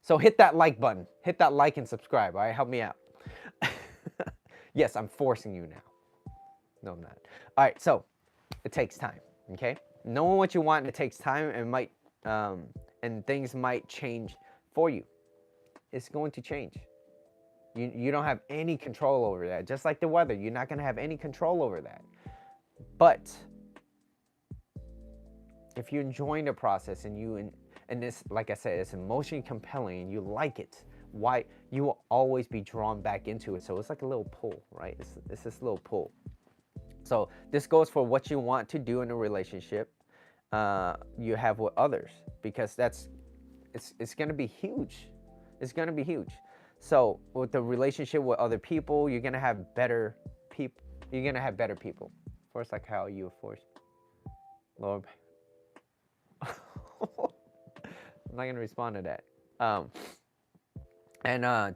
Speaker 1: So hit that like button, hit that like and subscribe. All right, help me out. Yes, I'm forcing you now. No, I'm not. All right, so it takes time. Okay, knowing what you want, it takes time, and things might change for you. It's going to change. You don't have any control over that. Just like the weather, you're not going to have any control over that. But if you're enjoying the process, and this, like I said, it's emotionally compelling and you like it, why you will always be drawn back into it. So it's like a little pull, right? It's this little pull. So this goes for what you want to do in a relationship you have with others, because it's going to be huge. It's going to be huge. So with the relationship with other people, you're going to have better people. You're going to have better people. Force, like how you force. Lord. I'm not going to respond to that.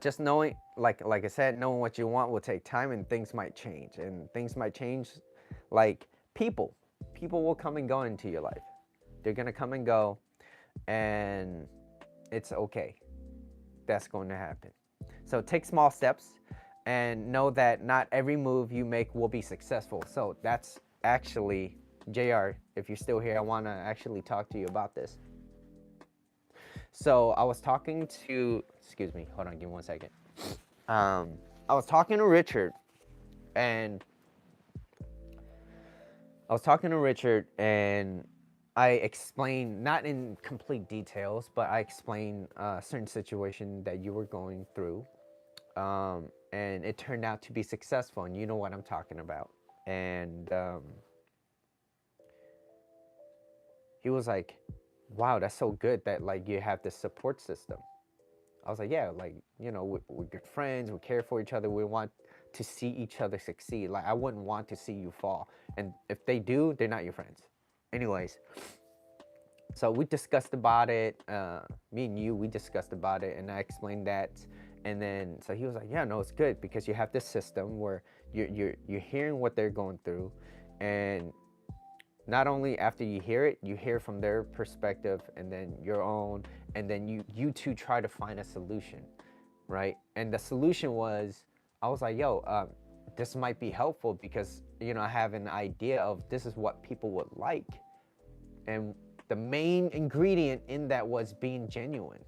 Speaker 1: Just knowing, like I said, knowing what you want will take time, and things might change. And things might change, like people will come and go into your life. They're going to come and go, and it's okay. That's going to happen. So take small steps and know that not every move you make will be successful. So that's actually, JR, if you're still here, I want to actually talk to you about this. So I was talking to, excuse me, hold on, give me 1 second. I was talking to Richard, and I explained, not in complete details, but I explained a certain situation that you were going through, and it turned out to be successful, and you know what I'm talking about. And he was like, wow, that's so good that like you have this support system. I was like, yeah, like, you know, we're good friends, we care for each other, we want to see each other succeed. Like, I wouldn't want to see you fall, and if they do, they're not your friends. Anyways, so we discussed about it, me and you, we discussed about it, and I explained that. And then so he was like, yeah, no, it's good because you have this system where you're hearing what they're going through, and not only after you hear from their perspective and then your own, and then you two try to find a solution, right? And the solution was, I was like, yo, this might be helpful because, you know, I have an idea of this is what people would like. And the main ingredient in that was being genuine.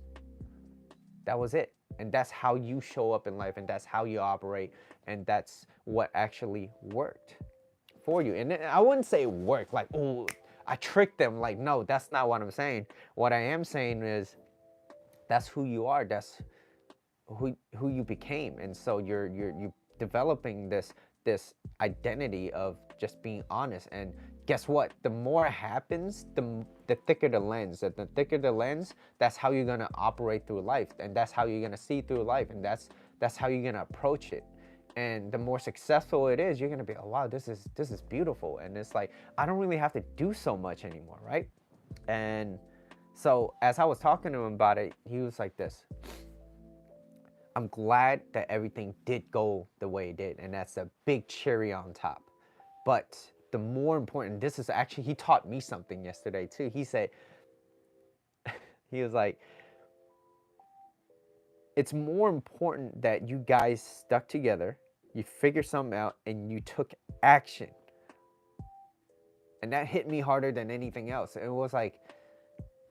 Speaker 1: That was it. And that's how you show up in life, and that's how you operate, and that's what actually worked for you. And I wouldn't say work like, oh, I tricked them. Like, no, that's not what I'm saying. What I am saying is that's who you are. That's who you became. And so you're developing this identity of just being honest. And guess what? The more it happens, the thicker the lens. And the thicker the lens, that's how you're gonna operate through life, and that's how you're gonna see through life, and that's how you're gonna approach it. And the more successful it is, you're gonna be, oh wow, this is beautiful. And it's like, I don't really have to do so much anymore, right? And so as I was talking to him about it, he was like this: I'm glad that everything did go the way it did, and that's a big cherry on top. But the more important, this is actually, he taught me something yesterday too. He said, he was like, it's more important that you guys stuck together, you figured something out, and you took action. And that hit me harder than anything else. It was like,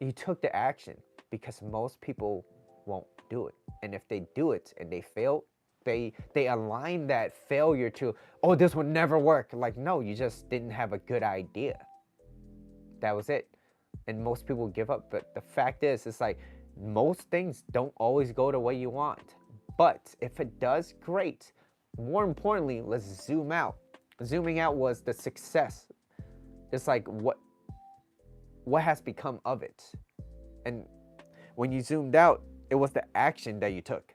Speaker 1: you took the action, because most people won't do it. And if they do it and they fail, they align that failure to, oh, this would never work. Like, no, you just didn't have a good idea. That was it. And most people give up. But the fact is, it's like, most things don't always go the way you want. But if it does, great. More importantly, let's zoom out. Zooming out was the success. It's like, what has become of it? And when you zoomed out, it was the action that you took.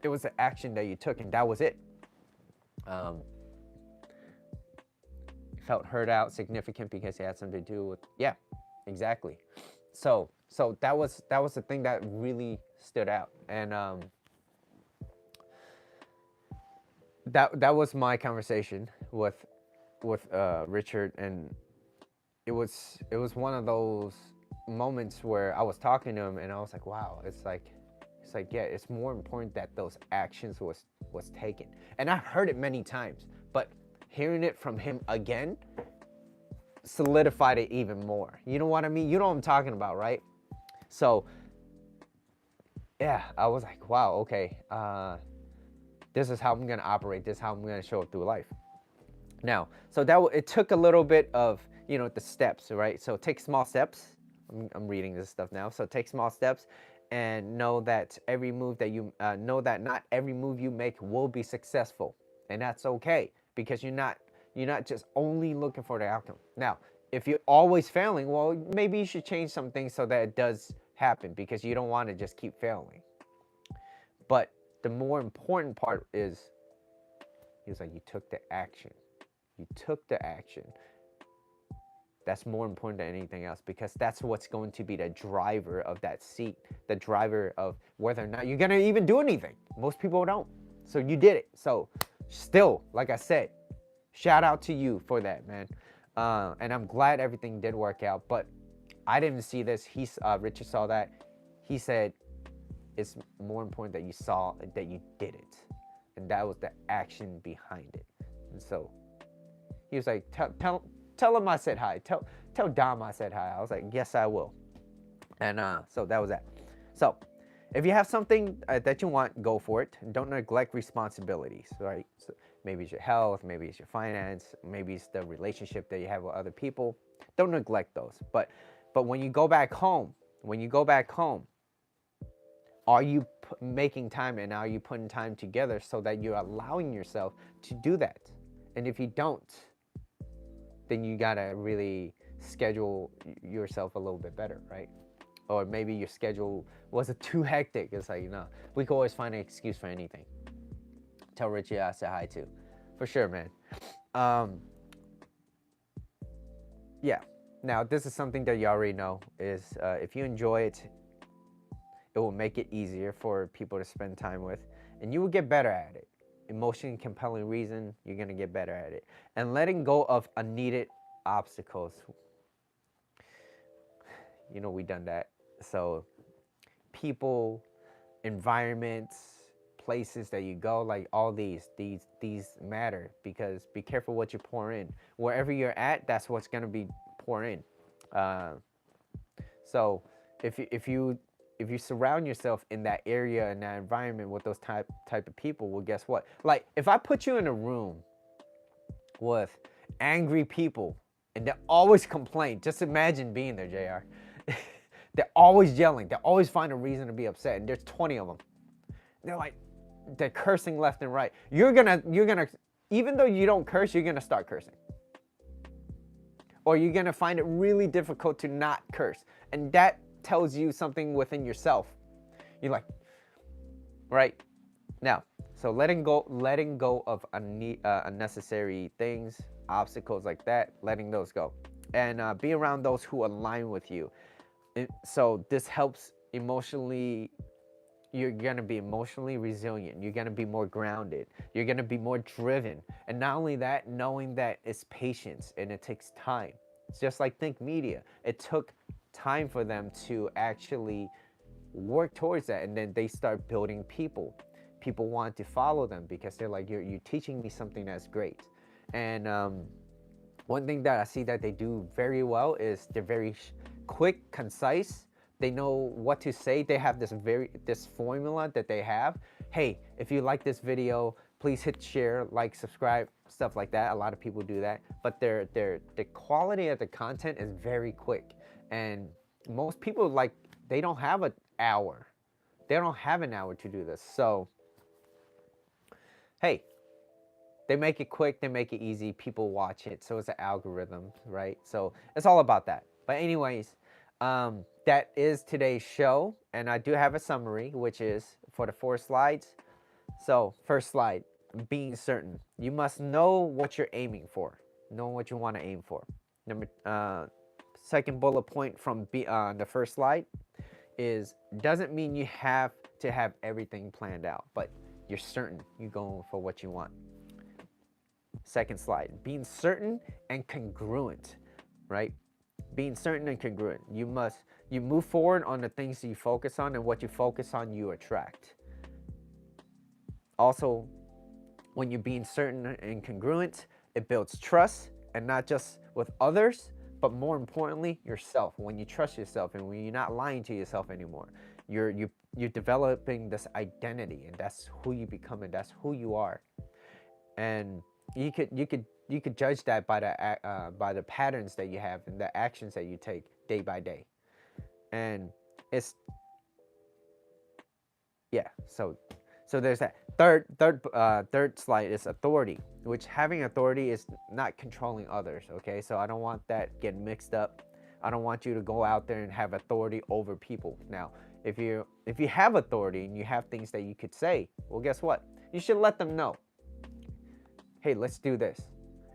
Speaker 1: It was the action that you took, and that was it. Felt heard out, significant, because it had something to do with, yeah, exactly. So that was the thing that really stood out. And that was my conversation with Richard. And it was one of those moments where I was talking to him, and I was like, wow, it's like, yeah, it's more important that those actions was taken. And I've heard it many times, but hearing it from him again solidified it even more. You know what I mean? You know what I'm talking about, right? So yeah, I was like, wow, okay, this is how I'm gonna operate. This is how I'm gonna show up through life. Now, so it took a little bit of, you know, the steps, right? So take small steps. I'm reading this stuff now. So take small steps and know that every move that you know that not every move you make will be successful, and that's okay, because you're not just only looking for the outcome. Now, if you're always failing, well, maybe you should change some things so that it does happen, because you don't want to just keep failing. But the more important part is, he was like, you took the action. You took the action. That's more important than anything else, because that's what's going to be the driver of that seat, the driver of whether or not you're going to even do anything. Most people don't. So you did it. So still, like I said, shout out to you for that, man. And I'm glad everything did work out. But I didn't see this. Richard saw that. He said it's more important that you saw that you did it, and that was the action behind it. And so he was like, tell him I said hi. Tell Dom I said hi. I was like, yes, I will. And so that was that. So if you have something that you want, go for it. Don't neglect responsibilities, right? So maybe it's your health, maybe it's your finance, maybe it's the relationship that you have with other people. Don't neglect those. But when you go back home, are you making time, and are you putting time together so that you're allowing yourself to do that? And if you don't, then you gotta really schedule yourself a little bit better, right? Or maybe your schedule wasn't too hectic. It's like, we can always find an excuse for anything. Tell Richie I said hi too, for sure, man. Yeah. Now, this is something that you already know, is if you enjoy it, it will make it easier for people to spend time with, and you will get better at it. Emotion, compelling reason, you're gonna get better at it. And letting go of unneeded obstacles. We've done that. So people, environments, places that you go, like all these matter, because be careful what you pour in. Wherever you're at, that's what's gonna be pour in. So if you surround yourself in that area and that environment with those type of people, well, guess what? Like, if I put you in a room with angry people and they always complain, just imagine being there, JR. They're always yelling. They always find a reason to be upset, and there's 20 of them. They're cursing left and right. You're gonna, even though you don't curse, you're gonna start cursing. Or you're gonna find it really difficult to not curse, and that tells you something within yourself. You're like, right now. So letting go of unnecessary things, obstacles like that, letting those go, and be around those who align with you. So this helps emotionally. You're gonna be emotionally resilient. You're gonna be more grounded. You're gonna be more driven. And not only that, knowing that it's patience and it takes time. It's just like Think Media. It took time for them to actually work towards that, and then they start building people. People want to follow them because they're like, you're teaching me something that's great. And one thing that I see that they do very well is they're very quick, concise. They know what to say. They have this formula that they have. Hey, if you like this video, please hit share, like, subscribe, stuff like that. A lot of people do that, but the quality of the content is very quick. And most people, like, they don't have an hour. They don't have an hour to do this. So, hey, they make it quick, they make it easy, people watch it. So it's an algorithm, right? So it's all about that. But anyways, that is today's show. And I do have a summary, which is for the 4 slides. So first slide, being certain. You must know what you're aiming for. Know what you want to aim for. Second bullet point from the first slide is, doesn't mean you have to have everything planned out, but you're certain you're going for what you want. Second slide, being certain and congruent, right? Being certain and congruent. You move forward on the things you focus on, and what you focus on, you attract. Also, when you're being certain and congruent, it builds trust, and not just with others, but more importantly, yourself. When you trust yourself and when you're not lying to yourself anymore, you're developing this identity, and that's who you become, and that's who you are. And you could judge that by the patterns that you have and the actions that you take day by day. And yeah, so there's that. Third slide is authority, which having authority is not controlling others. Okay, so I don't want that get mixed up. I don't want you to go out there and have authority over people. Now, if you have authority and you have things that you could say, well, guess what? You should let them know. Hey, let's do this.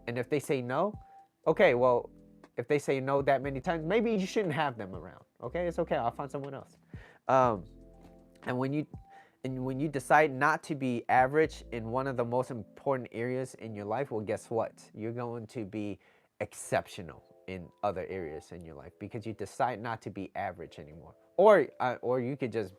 Speaker 1: And if they say no, okay, well, if they say no that many times, maybe you shouldn't have them around. Okay, it's okay. I'll find someone else. And when you decide not to be average in one of the most important areas in your life, well, guess what? You're going to be exceptional in other areas in your life because you decide not to be average anymore. Or you could just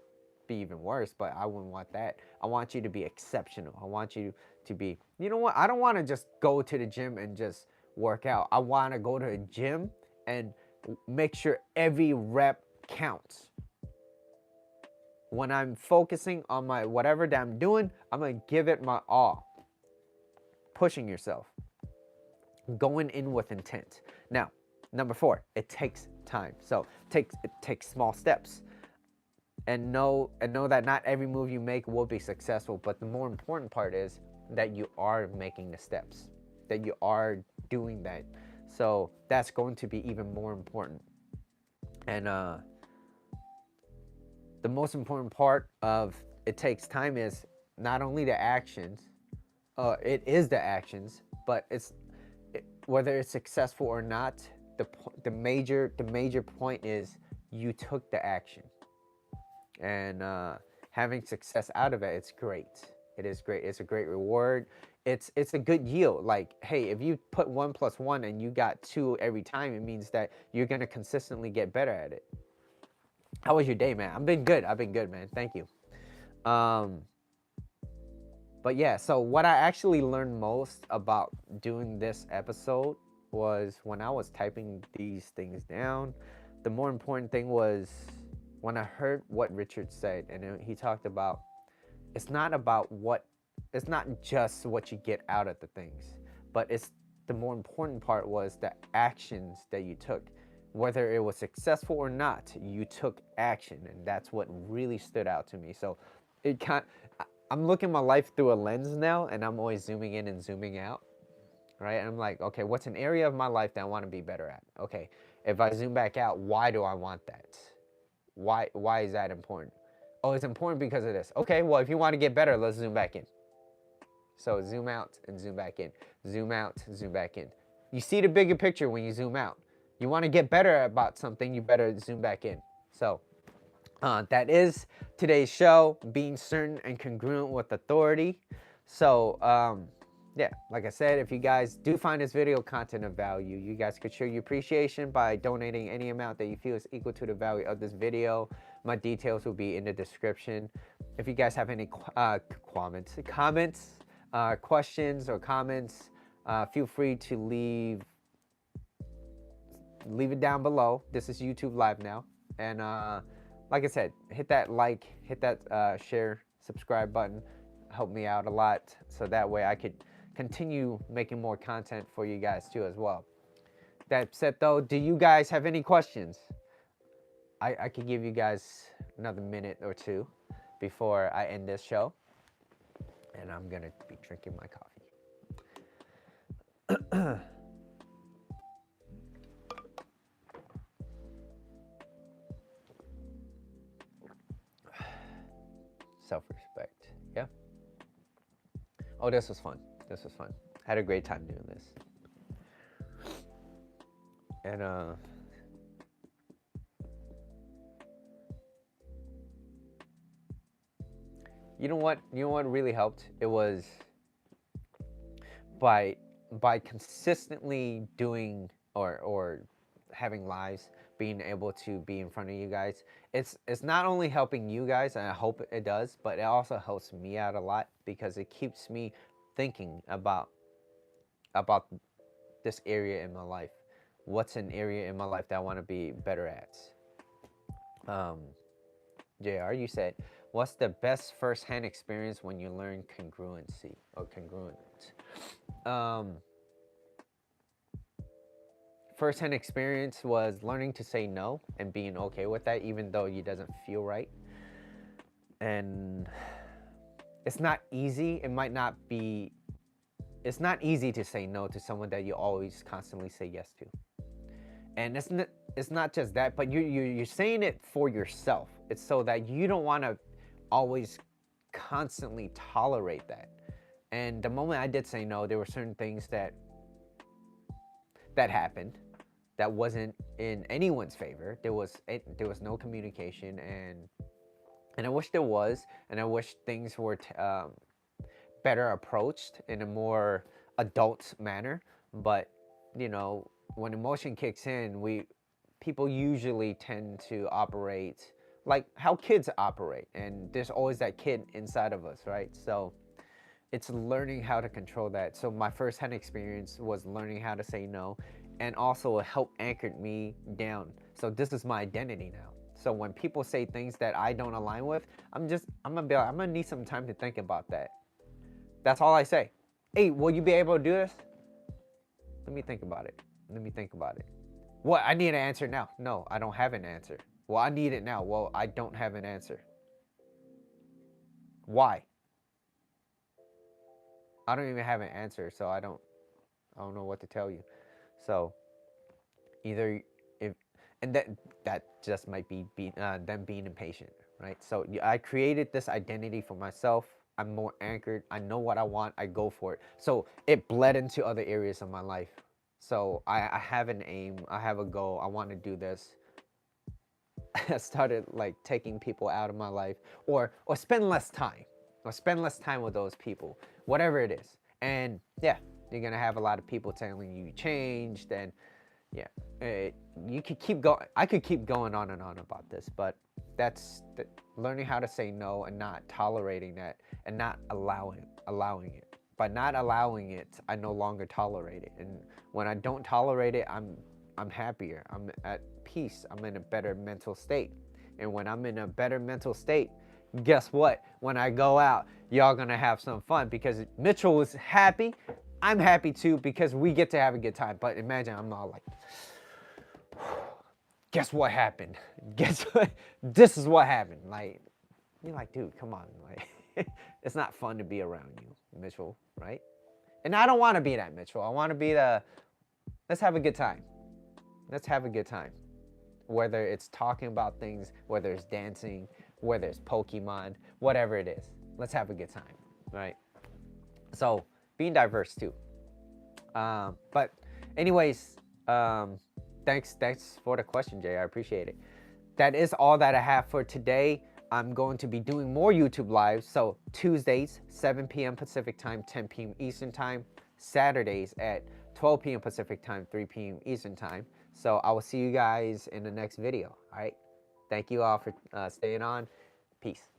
Speaker 1: be even worse, but I wouldn't want that. I want you to be exceptional. I want you to be, you know what? I don't want to just go to the gym and just work out. I want to go to a gym and make sure every rep counts. When I'm focusing on my whatever that I'm doing, I'm going to give it my all. Pushing yourself. Going in with intent. Now, number 4, it takes time. So it takes small steps. And know that not every move you make will be successful, but the more important part is that you are making the steps, that you are doing that. So that's going to be even more important. And the most important part of it takes time is not only the actions, it is the actions, but whether it's successful or not. The major point is you took the action, and having success out of it, it's great. It is great. It's a great reward. It's a good yield. Like, hey, if you put 1 + 1 and you got 2 every time, it means that you're gonna consistently get better at it. How was your day, man? I've been good, man. Thank you. But yeah, so what I actually learned most about doing this episode was when I was typing these things down. The more important thing was when I heard what Richard said, and he talked about it's not just what you get out of the things, but it's the more important part was the actions that you took. Whether it was successful or not, you took action, and that's what really stood out to me. So I'm looking my life through a lens now, and I'm always zooming in and zooming out, right? And I'm like, okay, what's an area of my life that I want to be better at? Okay, if I zoom back out, why do I want that? Why is that important? Oh, it's important because of this. Okay, well, if you want to get better, let's zoom back in. So zoom out and zoom back in. Zoom out, zoom back in. You see the bigger picture when you zoom out. You want to get better about something, you better zoom back in. So that is today's show, being certain and congruent with authority. So yeah, like I said, if you guys do find this video content of value, you guys could show your appreciation by donating any amount that you feel is equal to the value of this video. My details will be in the description. If you guys have any questions or comments, feel free to leave it down below. This is YouTube Live now. And like I said, hit that like, hit that share, subscribe button. Help me out a lot, so that way I could continue making more content for you guys too as well. That said though, do you guys have any questions? I could give you guys another minute or two before I end this show. And I'm gonna be drinking my coffee. Self-respect, yeah. Oh, this was fun. Had a great time doing this. And you know what really helped? It was by consistently doing or having lives, being able to be in front of you guys. It's not only helping you guys, and I hope it does, but it also helps me out a lot because it keeps me thinking about this area in my life. What's an area in my life that I want to be better at? JR, you said, what's the best first-hand experience when you learn congruency or congruent? First-hand experience was learning to say no and being okay with that, even though it doesn't feel right. And it's not easy. It's not easy to say no to someone that you always constantly say yes to. And it's not just that, but you're saying it for yourself. It's so that you don't want to always constantly tolerate that. And the moment I did say no, there were certain things that happened that wasn't in anyone's favor. There was no communication, and I wish there was, and I wish things were better approached in a more adult manner. But you know, when emotion kicks in, people usually tend to operate like how kids operate, and there's always that kid inside of us, right? So it's learning how to control that. So my first-hand experience was learning how to say no, and also it helped anchored me down. So this is my identity now. So when people say things that I don't align with, I'm gonna be like, I'm gonna need some time to think about that. That's all I say. Hey, will you be able to do this? Let me think about it. Let me think about it. What? I need an answer now. No, I don't have an answer. Well, I need it now. Well, I don't have an answer. Why? I don't even have an answer, so I don't know what to tell you. So either if and that just might be them being impatient, right? So I created this identity for myself. I'm more anchored. I know what I want. I go for it. So it bled into other areas of my life. So I have an aim. I have a goal. I want to do this. I started like taking people out of my life, or spend less time, with those people, whatever it is. And yeah, you're gonna have a lot of people telling you changed, and yeah, you could keep going. I could keep going on and on about this, but that's learning how to say no and not tolerating that, and not allowing it. By not allowing it, I no longer tolerate it, and when I don't tolerate it, I'm happier. I'm at peace. I'm in a better mental state. And when I'm in a better mental state, guess what? When I go out, y'all gonna have some fun, because Mitchell was happy. I'm happy too, because we get to have a good time. But imagine I'm all like, guess what happened? Guess what? This is what happened. Like, you're like, dude, come on. Like, it's not fun to be around you, Mitchell, right? And I don't want to be that Mitchell. I want to be let's have a good time. Let's have a good time. Whether it's talking about things, whether it's dancing, whether it's Pokemon, whatever it is. Let's have a good time, right? So being diverse too. But anyways, thanks for the question, Jay. I appreciate it. That is all that I have for today. I'm going to be doing more YouTube lives. So Tuesdays, 7 p.m. Pacific time, 10 p.m. Eastern time. Saturdays at 12 p.m. Pacific time, 3 p.m. Eastern time. So I will see you guys in the next video. All right. Thank you all for staying on. Peace.